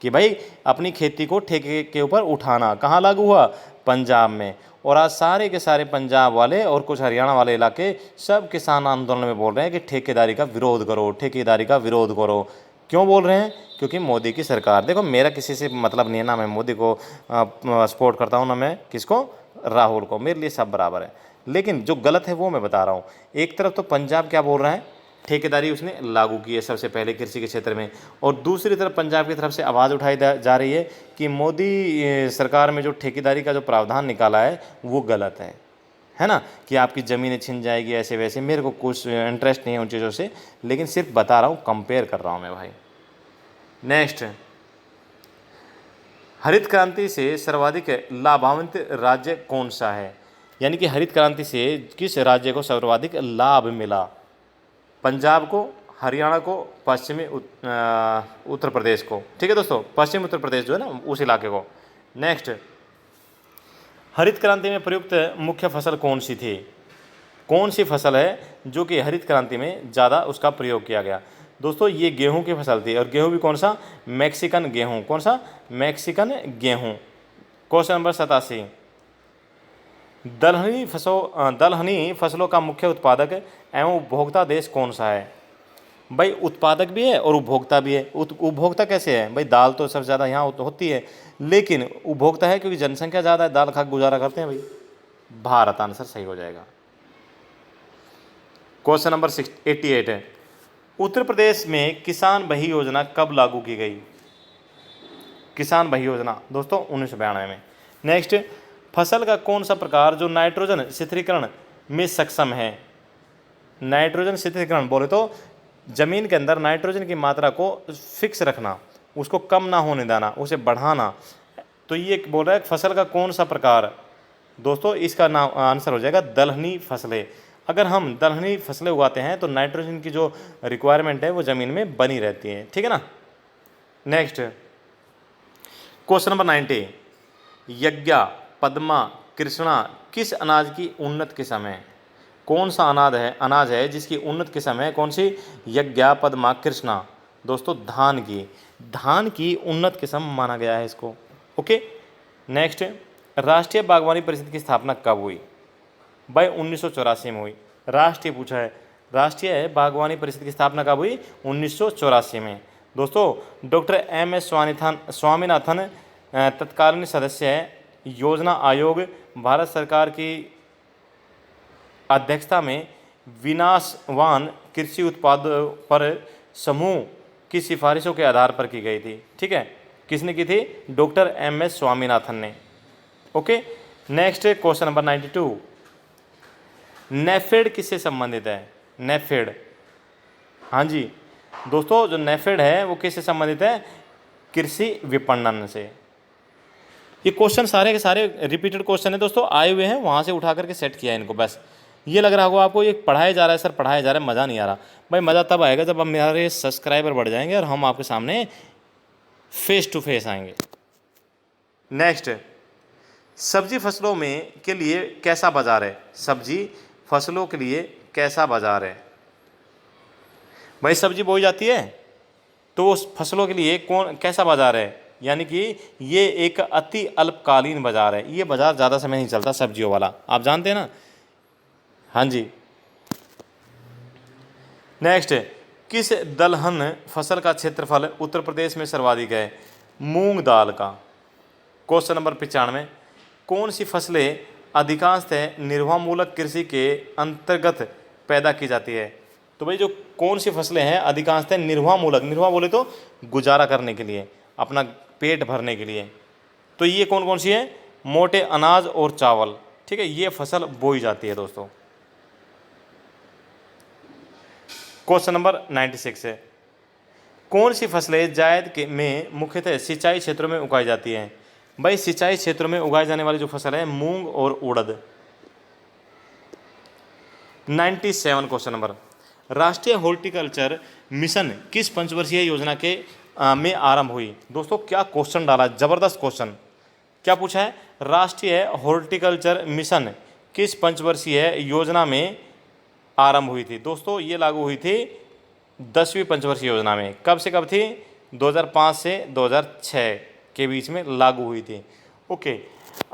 कि भाई अपनी खेती को ठेके के ऊपर उठाना। कहाँ लागू हुआ? पंजाब में। और आज सारे के सारे पंजाब वाले और कुछ हरियाणा वाले इलाके सब किसान आंदोलन में बोल रहे हैं कि ठेकेदारी का विरोध करो, ठेकेदारी का विरोध करो। क्यों बोल रहे हैं? क्योंकि मोदी की सरकार, देखो मेरा किसी से मतलब नहीं है, ना मैं मोदी को सपोर्ट करता हूँ, ना मैं किसको, राहुल को, मेरे लिए सब बराबर है। लेकिन जो गलत है वो मैं बता रहा हूँ। एक तरफ तो पंजाब क्या बोल रहा है, ठेकेदारी उसने लागू की है सबसे पहले कृषि के क्षेत्र में, और दूसरी तरफ पंजाब की तरफ से आवाज़ उठाई जा रही है कि मोदी सरकार में जो ठेकेदारी का जो प्रावधान निकाला है वो गलत है ना, कि आपकी ज़मीनें छिन जाएगी ऐसे वैसे। मेरे को कुछ इंटरेस्ट नहीं है उन चीज़ों से, लेकिन सिर्फ बता रहा हूँ, कंपेयर कर रहा हूँ मैं भाई। नेक्स्ट, हरित क्रांति से सर्वाधिक लाभान्वित राज्य कौन सा है? यानी कि हरित क्रांति से किस राज्य को सर्वाधिक लाभ मिला? पंजाब को, हरियाणा को, पश्चिमी उत्तर प्रदेश को। ठीक है दोस्तों, पश्चिमी उत्तर प्रदेश जो है ना उस इलाके को। नेक्स्ट, हरित क्रांति में प्रयुक्त मुख्य फसल कौन सी थी? कौन सी फसल है जो कि हरित क्रांति में ज़्यादा उसका प्रयोग किया गया? दोस्तों ये गेहूं की फसल थी, और गेहूं भी कौन सा? मैक्सिकन गेहूं। कौन सा? मैक्सिकन गेहूं। क्वेश्चन नंबर 87, दलहनी फसलों का मुख्य उत्पादक एवं उपभोक्ता देश कौन सा है? भाई उत्पादक भी है और उपभोक्ता भी है। उपभोक्ता कैसे है भाई? दाल तो सबसे ज़्यादा यहाँ होती है, लेकिन उपभोक्ता है क्योंकि जनसंख्या ज़्यादा है, दाल खा के गुजारा करते हैं भाई। भारत आंसर सही हो जाएगा। क्वेश्चन नंबर 88 है, उत्तर प्रदेश में किसान बही योजना कब लागू की गई? किसान बही योजना दोस्तों 1992 में। नेक्स्ट, फसल का कौन सा प्रकार जो नाइट्रोजन स्थिरीकरण में सक्षम है? नाइट्रोजन स्थिरीकरण बोले तो जमीन के अंदर नाइट्रोजन की मात्रा को फिक्स रखना, उसको कम ना होने देना, उसे बढ़ाना। तो ये बोल रहा है फसल का कौन सा प्रकार? दोस्तों इसका नाम आंसर हो जाएगा दलहनी फसलें। अगर हम दलहनी फसलें उगाते हैं तो नाइट्रोजन की जो रिक्वायरमेंट है वो ज़मीन में बनी रहती है। ठीक है ना। Next, question number 90, Yagya, Padma, Krishna किस अनाज की उन्नत किस्म है? कौन सा अनाज है जिसकी उन्नत किस्म है? कौन सी? यज्ञा, पद्मा, कृष्णा। दोस्तों धान की उन्नत किस्म माना गया है इसको। ओके। नेक्स्ट, राष्ट्रीय बागवानी परिषद की स्थापना कब हुई? भाई 1984 में हुई। राष्ट्रीय पूछा है, राष्ट्रीय बागवानी परिषद की स्थापना कब हुई? 1984 में। दोस्तों डॉक्टर MS स्वामीनाथन तत्कालीन सदस्य है। योजना आयोग भारत सरकार की अध्यक्षता में विनाशवान कृषि उत्पाद पर समूह की सिफारिशों के आधार पर की गई थी। ठीक है, किसने की थी? डॉक्टर MS स्वामीनाथन ने। Okay. Next question number 92, NAFED किससे संबंधित है? नेफेड, हाँ जी दोस्तों जो नेफेड है वो किससे संबंधित है? कृषि विपणन से। ये क्वेश्चन सारे के सारे रिपीटेड क्वेश्चन है दोस्तों, आए हुए हैं, वहाँ से उठा करके सेट किया है इनको। बस ये लग रहा होगा आपको ये पढ़ाया जा रहा है सर, पढ़ाया जा रहा है, मज़ा नहीं आ रहा। भाई मज़ा तब आएगा जब हम मेरे सब्सक्राइबर बढ़ जाएंगे और हम आपके सामने फेस टू फेस आएंगे। नेक्स्ट, सब्जी फसलों में के लिए कैसा बाजार है? सब्जी फसलों के लिए कैसा बाजार है? भाई सब्जी बोई जाती है तो उस फसलों के लिए कैसा बाजार है? यानी कि ये एक अति अल्पकालीन बाजार है, ये बाजार ज़्यादा समय नहीं चलता सब्जियों वाला, आप जानते हैं ना। हाँ जी। नेक्स्ट, किस दलहन फसल का क्षेत्रफल उत्तर प्रदेश में सर्वाधिक है? मूंग दाल का। क्वेश्चन नंबर 95, कौन सी फसलें अधिकांशतः निर्वाहमूलक कृषि के अंतर्गत पैदा की जाती है? तो भाई जो कौन सी फसलें हैं अधिकांशतः निर्वाहमूलक, निर्वाह बोले तो गुजारा करने के लिए, अपना पेट भरने के लिए, तो ये कौन कौन सी है? मोटे अनाज और चावल। ठीक है, ये फसल बोई जाती है दोस्तों। क्वेश्चन नंबर 96 है, कौन सी फसलें जायद में मुख्यतः सिंचाई क्षेत्रों में उगाई जाती हैं? भाई सिंचाई क्षेत्रों में उगाई जाने वाली जो फसल है मूंग और उड़द। 97 क्वेश्चन नंबर, राष्ट्रीय हॉर्टिकल्चर मिशन किस पंचवर्षीय योजना के में आरंभ हुई? दोस्तों क्या क्वेश्चन डाला, जबरदस्त क्वेश्चन। क्या पूछा है? राष्ट्रीय हॉर्टिकल्चर मिशन किस पंचवर्षीय योजना में आरंभ हुई थी? दोस्तों ये लागू हुई थी 10वीं पंचवर्षीय योजना में। कब से कब थी? 2005 से 2006 के बीच में लागू हुई थी। ओके।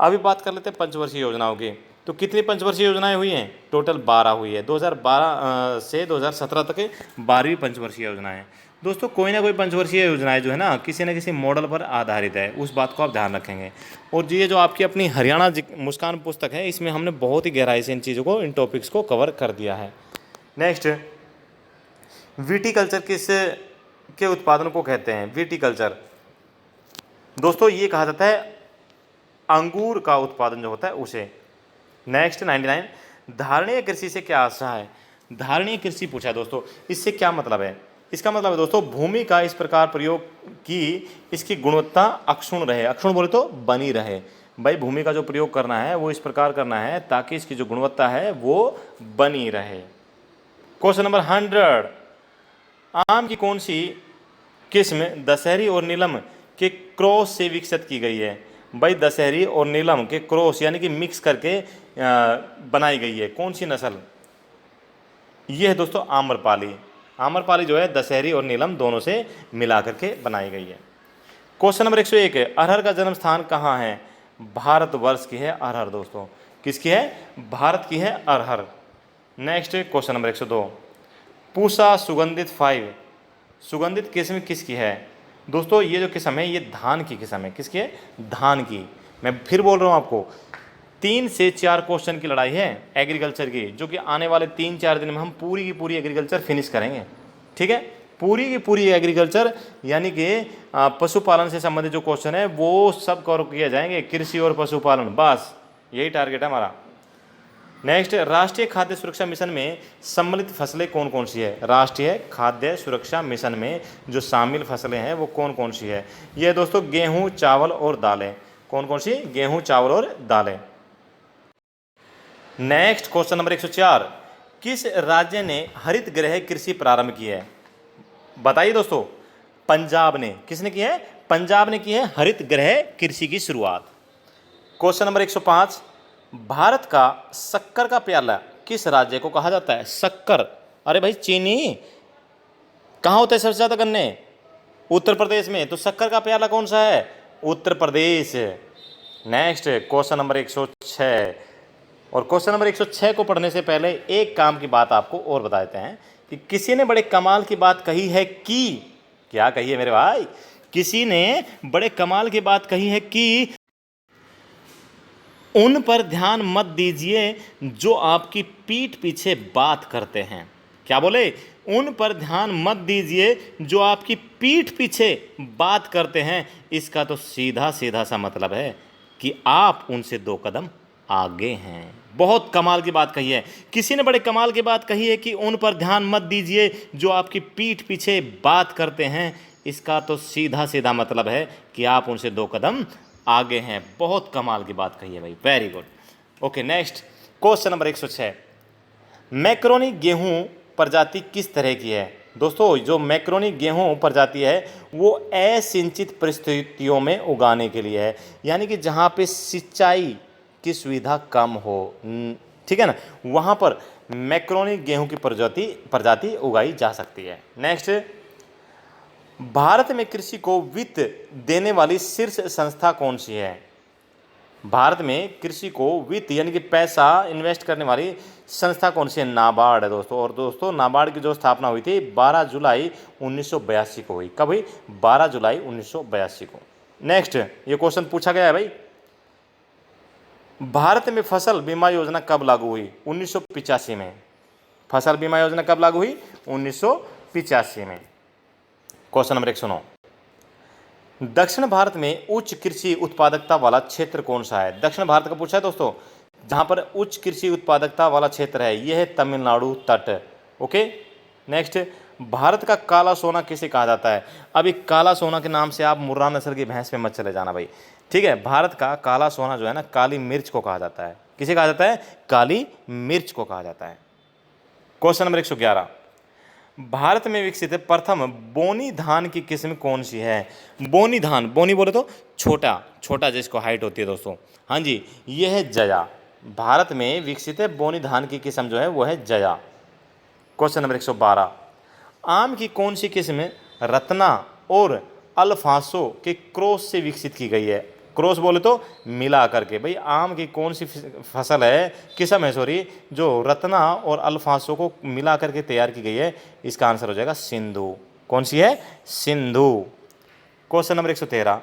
अभी बात कर लेते हैं पंचवर्षीय योजनाओं की। तो कितनी पंचवर्षीय योजनाएं हुई हैं? टोटल 12 हुई है। 2012 से 2017 तक 12वीं पंचवर्षीय योजना है। दोस्तों कोई ना कोई पंचवर्षीय योजनाएं जो है ना किसी न किसी मॉडल पर आधारित है, उस बात को आप ध्यान रखेंगे। और ये जो आपकी अपनी हरियाणा मुस्कान पुस्तक है, इसमें हमने बहुत ही गहराई से इन चीज़ों को, इन टॉपिक्स को कवर कर दिया है। नेक्स्ट, विटीकल्चर किस के उत्पादन को कहते हैं? विटीकल्चर दोस्तों ये कहा जाता है अंगूर का उत्पादन जो होता है उसे। नेक्स्ट 99, धारणीय कृषि से क्या आशा है? धारणीय कृषि पूछा है दोस्तों, इससे क्या मतलब है? इसका मतलब है दोस्तों भूमि का इस प्रकार प्रयोग कि इसकी गुणवत्ता अक्षुण रहे। अक्षुण बोले तो बनी रहे। भाई भूमि का जो प्रयोग करना है वो इस प्रकार करना है ताकि इसकी जो गुणवत्ता है वो बनी रहे। क्वेश्चन नंबर 100, आम की कौन सी किस्म दशहरी और नीलम के क्रॉस से विकसित की गई है? भाई दशहरी और नीलम के क्रॉस यानी कि मिक्स करके बनाई गई है। कौन सी नस्ल? ये है दोस्तों आम्रपाली। आम्रपाली जो है दशहरी और नीलम दोनों से मिला करके बनाई गई है। क्वेश्चन नंबर 101, अरहर का जन्म स्थान कहाँ है? भारतवर्ष की है अरहर दोस्तों। किसकी है? भारत की है अरहर। नेक्स्ट क्वेश्चन नंबर 102, पूसा सुगंधित 5 सुगंधित किस्म किसकी है? दोस्तों ये जो किस्म है ये धान की किस्म है। किसकी है? धान की। मैं फिर बोल रहा हूँ आपको, 3 से 4 क्वेश्चन की लड़ाई है एग्रीकल्चर की, जो कि आने वाले 3-4 दिन में हम पूरी की पूरी एग्रीकल्चर फिनिश करेंगे। ठीक है, पूरी की पूरी एग्रीकल्चर यानी कि पशुपालन से संबंधित जो क्वेश्चन है वो सब कवर किए जाएंगे। कृषि और पशुपालन, बस यही टारगेट है हमारा। नेक्स्ट, राष्ट्रीय खाद्य सुरक्षा मिशन में सम्मिलित फसलें कौन कौन सी है? राष्ट्रीय खाद्य सुरक्षा मिशन में जो शामिल फसलें हैं वो कौन कौन सी है? ये दोस्तों गेहूं, चावल और दालें। कौन कौन सी? गेहूं, चावल और दालें। नेक्स्ट क्वेश्चन नंबर 104, किस राज्य ने हरित गृह कृषि प्रारंभ की है? बताइए दोस्तों। पंजाब ने। किसने की है? पंजाब ने की है हरित गृह कृषि की शुरुआत। क्वेश्चन नंबर 105, भारत का शक्कर का प्याला किस राज्य को कहा जाता है? शक्कर, अरे भाई चीनी कहाँ होता है सबसे ज्यादा गन्ने? उत्तर प्रदेश में। तो शक्कर का प्याला कौन सा है? Uttar Pradesh. Next question number 106, और क्वेश्चन नंबर 106 को पढ़ने से पहले एक काम की बात आपको और बता देते हैं कि किसी ने बड़े कमाल की बात कही है कि, क्या कही है मेरे भाई? किसी ने बड़े कमाल की बात कही है कि उन पर ध्यान मत दीजिए जो आपकी पीठ पीछे बात करते हैं। क्या बोले? उन पर ध्यान मत दीजिए जो आपकी पीठ पीछे बात करते हैं। इसका तो सीधा सीधा सा मतलब है कि आप उनसे 2 कदम आगे हैं। बहुत कमाल की बात कही है। किसी ने बड़े कमाल की बात कही है कि उन पर ध्यान मत दीजिए जो आपकी पीठ पीछे बात करते हैं। इसका तो सीधा सीधा मतलब है कि आप उनसे 2 कदम आगे हैं। बहुत कमाल की बात कही है भाई, very good. Okay, next question number 106, macaroni गेहूं प्रजाति किस तरह की है? दोस्तों जो मैक्रोनी गेहूं प्रजाति है वो असिंचित परिस्थितियों में उगाने के लिए है, यानी कि जहाँ पे सिंचाई की सुविधा कम हो, ठीक है ना, वहाँ पर मैक्रोनी गेहूं की प्रजाति उगाई जा सकती है। नेक्स्ट, भारत में कृषि को वित्त देने वाली शीर्ष संस्था कौन सी है? भारत में कृषि को वित्त यानी कि पैसा इन्वेस्ट करने वाली संस्था कौन सी है? नाबार्ड है दोस्तों। और दोस्तों नाबार्ड की जो स्थापना हुई थी 12 जुलाई 1982 को हुई। कब हुई? 12 जुलाई 1982 को। नेक्स्ट, ये क्वेश्चन पूछा गया है भाई, भारत में फसल बीमा योजना कब लागू हुई? 1985 में। फसल बीमा योजना कब लागू हुई? 1985 में। क्वेश्चन नंबर 109, दक्षिण भारत में उच्च कृषि उत्पादकता वाला क्षेत्र कौन सा है? दक्षिण भारत का पूछा है दोस्तों, जहां पर उच्च कृषि उत्पादकता वाला क्षेत्र है यह है तमिलनाडु तट। ओके, नेक्स्ट, भारत का काला सोना किसे कहा जाता है? अभी काला सोना के नाम से आप मुर्रा नस्ल की भैंस पे मत चले जाना भाई, ठीक है। भारत का काला सोना जो है ना, काली मिर्च को कहा जाता है। किसे कहा जाता है? काली मिर्च को कहा जाता है। क्वेश्चन नंबर 111, भारत में विकसित प्रथम बोनी धान की किस्म कौन सी है? बोनी धान, बोनी बोले तो छोटा छोटा जिसको हाइट होती है दोस्तों, हाँ जी, ये है जया। भारत में विकसित बोनी धान की किस्म जो है वो है जया। क्वेश्चन नंबर 112, आम की कौन सी किस्म रत्ना और अल्फांसो के क्रॉस से विकसित की गई है? क्रॉस बोले तो मिला करके। भाई आम की कौन सी फसल है, किस्म है सॉरी, जो रत्ना और अल्फांसो को मिला करके तैयार की गई है? इसका आंसर हो जाएगा सिंधु। कौन सी है? सिंधु। क्वेश्चन नंबर 113,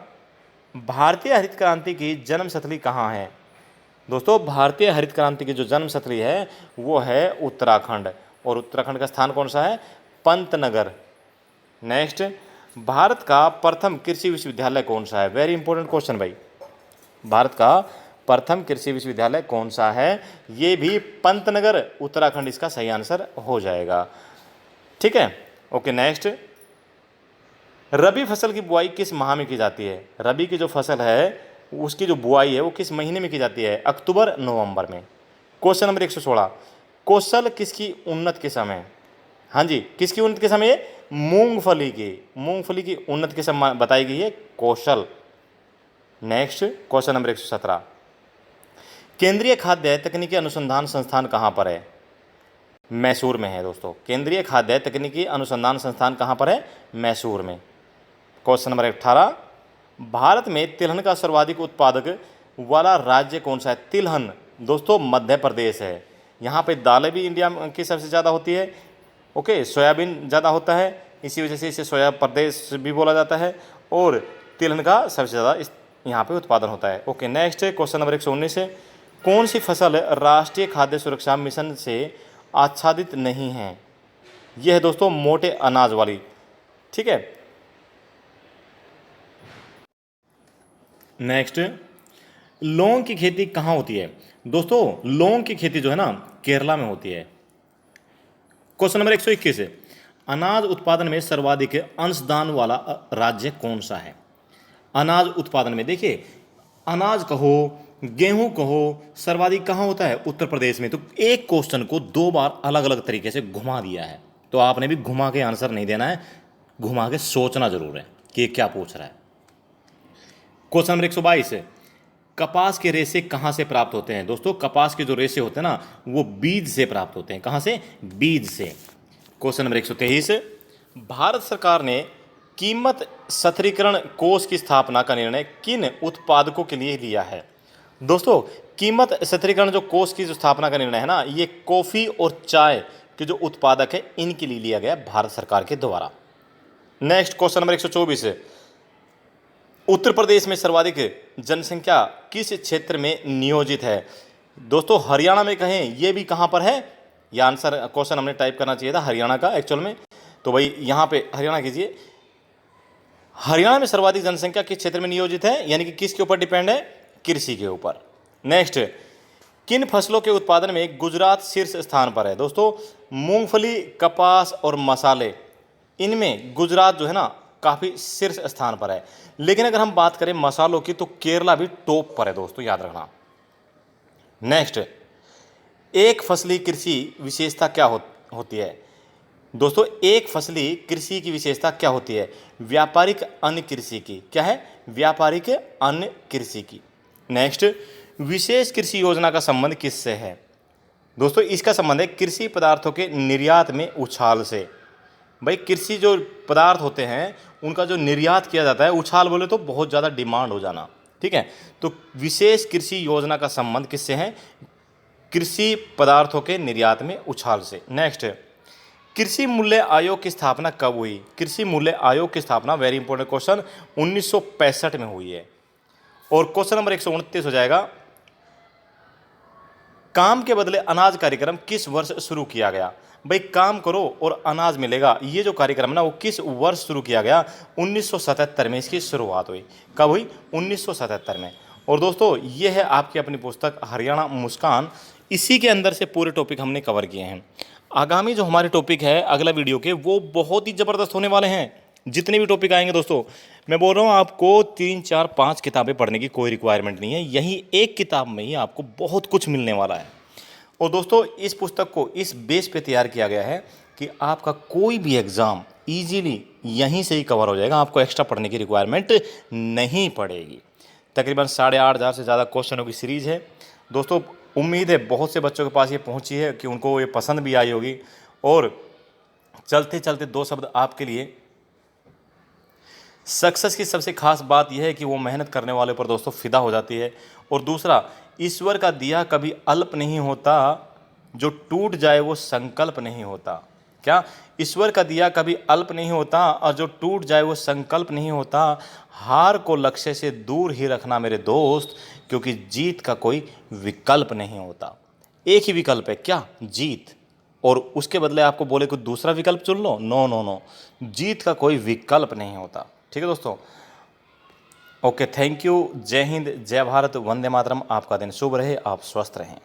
भारतीय हरित क्रांति की जन्मस्थली कहाँ है? दोस्तों भारतीय हरित क्रांति की जो जन्मस्थली है वो है उत्तराखंड, और उत्तराखंड का स्थान कौन सा है? पंतनगर। नेक्स्ट, भारत का प्रथम कृषि विश्वविद्यालय कौन सा है? वेरी इंपॉर्टेंट क्वेश्चन भाई। भारत का प्रथम कृषि विश्वविद्यालय कौन सा है? ये भी पंतनगर, उत्तराखंड इसका सही आंसर हो जाएगा। ठीक है, ओके। नेक्स्ट, रबी फसल की बुआई किस माह में की जाती है? रबी की जो फसल है उसकी जो बुआई है वो किस महीने में की जाती है? अक्टूबर नवंबर में। क्वेश्चन नंबर 116, कौशल किसकी उन्नत किस्म है? हाँ जी, किसकी उन्नत किस्म है? मूंगफली की। मूंगफली की उन्नत किस्म बताई गई है कौशल। नेक्स्ट, क्वेश्चन नंबर 117, केंद्रीय खाद्य तकनीकी अनुसंधान संस्थान कहाँ पर है? मैसूर में है दोस्तों। केंद्रीय खाद्य तकनीकी अनुसंधान संस्थान कहाँ पर है? मैसूर में। क्वेश्चन नंबर 18, भारत में तिलहन का सर्वाधिक उत्पादक वाला राज्य कौन सा है? तिलहन दोस्तों मध्य प्रदेश है। यहाँ पे दालें भी इंडिया की सबसे ज़्यादा होती है। ओके, सोयाबीन ज़्यादा होता है, इसी वजह से इसे सोया प्रदेश भी बोला जाता है, और तिलहन का सबसे ज़्यादा इस यहाँ पे उत्पादन होता है। ओके। नेक्स्ट, क्वेश्चन नंबर 119 है, कौन सी फसल राष्ट्रीय खाद्य सुरक्षा मिशन से आच्छादित नहीं है? यह है दोस्तों मोटे अनाज वाली। ठीक है। नेक्स्ट, लौंग की खेती कहाँ होती है? दोस्तों लौंग की खेती जो है ना केरला में होती है। क्वेश्चन नंबर 121 है, अनाज उत्पादन में सर्वाधिक अंशदान वाला राज्य कौन सा है? अनाज उत्पादन में देखिए, अनाज कहो, गेहूं कहो, सर्वाधिक कहाँ होता है? उत्तर प्रदेश में। तो एक क्वेश्चन को दो बार अलग अलग तरीके से घुमा दिया है, तो आपने भी घुमा के आंसर नहीं देना है, घुमा के सोचना जरूर है कि ये क्या पूछ रहा है। क्वेश्चन नंबर 122 है, कपास के रेशे कहाँ से प्राप्त होते हैं? दोस्तों कपास के जो रेशे होते हैं ना वो बीज से प्राप्त होते हैं। कहाँ से? बीज से। क्वेश्चन नंबर 123, भारत सरकार ने कीमत सथिरीकरण कोष की स्थापना का निर्णय किन उत्पादकों के लिए लिया है? दोस्तों कीमत सथिरीकरण जो कोष की जो स्थापना का निर्णय है ना, ये कॉफ़ी और चाय के जो उत्पादक है इनके लिए लिया गया भारत सरकार के द्वारा। नेक्स्ट, क्वेश्चन नंबर 124 है, उत्तर प्रदेश में सर्वाधिक जनसंख्या किस क्षेत्र में नियोजित है? दोस्तों हरियाणा में कहें, ये भी कहाँ पर है? ये आंसर क्वेश्चन हमने टाइप करना चाहिए था हरियाणा का एक्चुअल में, तो भाई यहाँ पे हरियाणा कीजिए। हरियाणा में सर्वाधिक जनसंख्या किस क्षेत्र में नियोजित है, यानी कि किसके ऊपर डिपेंड है? कृषि के ऊपर। नेक्स्ट, किन फसलों के उत्पादन में गुजरात शीर्ष स्थान पर है? दोस्तों मूंगफली, कपास और मसाले, इनमें गुजरात जो है ना काफ़ी शीर्ष स्थान पर है। लेकिन अगर हम बात करें मसालों की तो केरला भी टॉप पर है दोस्तों, याद रखना। नेक्स्ट, एक फसली कृषि विशेषता क्या होती है? दोस्तों एक फसली कृषि की विशेषता क्या होती है? व्यापारिक अन्य कृषि की। क्या है? व्यापारिक अन्य कृषि की। नेक्स्ट, विशेष कृषि योजना का संबंध किससे है? दोस्तों इसका संबंध है कृषि पदार्थों के निर्यात में उछाल से। भाई कृषि जो पदार्थ होते हैं उनका जो निर्यात किया जाता है, उछाल बोले तो बहुत ज़्यादा डिमांड हो जाना। ठीक है, तो विशेष कृषि योजना का संबंध किससे है? कृषि पदार्थों के निर्यात में उछाल से। नेक्स्ट, कृषि मूल्य आयोग की स्थापना कब हुई? कृषि मूल्य आयोग की स्थापना, वेरी इंपॉर्टेंट क्वेश्चन, 1965 में हुई है। और क्वेश्चन नंबर 129 हो जाएगा, काम के बदले अनाज कार्यक्रम किस वर्ष शुरू किया गया? भाई काम करो और अनाज मिलेगा, ये जो कार्यक्रम ना वो किस वर्ष शुरू किया गया? 1977 में इसकी शुरुआत हुई। कब हुई? 1977 में। और दोस्तों ये है आपकी अपनी पुस्तक हरियाणा मुस्कान, इसी के अंदर से पूरे टॉपिक हमने कवर किए हैं। आगामी जो हमारे टॉपिक है अगला वीडियो के, वो बहुत ही ज़बरदस्त होने वाले हैं। जितने भी टॉपिक आएंगे दोस्तों, मैं बोल रहा हूँ आपको 3, 4, 5 किताबें पढ़ने की कोई रिक्वायरमेंट नहीं है, यही एक किताब में ही आपको बहुत कुछ मिलने वाला है। और दोस्तों इस पुस्तक को इस बेस पे तैयार किया गया है कि आपका कोई भी एग्ज़ाम इजीली यहीं से ही कवर हो जाएगा, आपको एक्स्ट्रा पढ़ने की रिक्वायरमेंट नहीं पड़ेगी। तकरीबन 8,500 से ज़्यादा क्वेश्चनों की सीरीज़ है दोस्तों। उम्मीद है बहुत से बच्चों के पास ये पहुंची है कि उनको ये पसंद भी आई होगी। और चलते चलते 2 शब्द आपके लिए, सक्सेस की सबसे खास बात यह है कि वो मेहनत करने वाले पर दोस्तों फिदा हो जाती है। और दूसरा, ईश्वर का दिया कभी अल्प नहीं होता, जो टूट जाए वो संकल्प नहीं होता। क्या? ईश्वर का दिया कभी अल्प नहीं होता और जो टूट जाए वो संकल्प नहीं होता। हार को लक्ष्य से दूर ही रखना मेरे दोस्त, क्योंकि जीत का कोई विकल्प नहीं होता। एक ही विकल्प है, क्या? जीत। और उसके बदले आपको बोले कुछ दूसरा विकल्प चुन लो, नो नो नो, जीत का कोई विकल्प नहीं होता। ठीक है दोस्तों, ओके, थैंक यू। जय हिंद, जय भारत, वंदे मातरम। आपका दिन शुभ रहे, आप स्वस्थ रहें।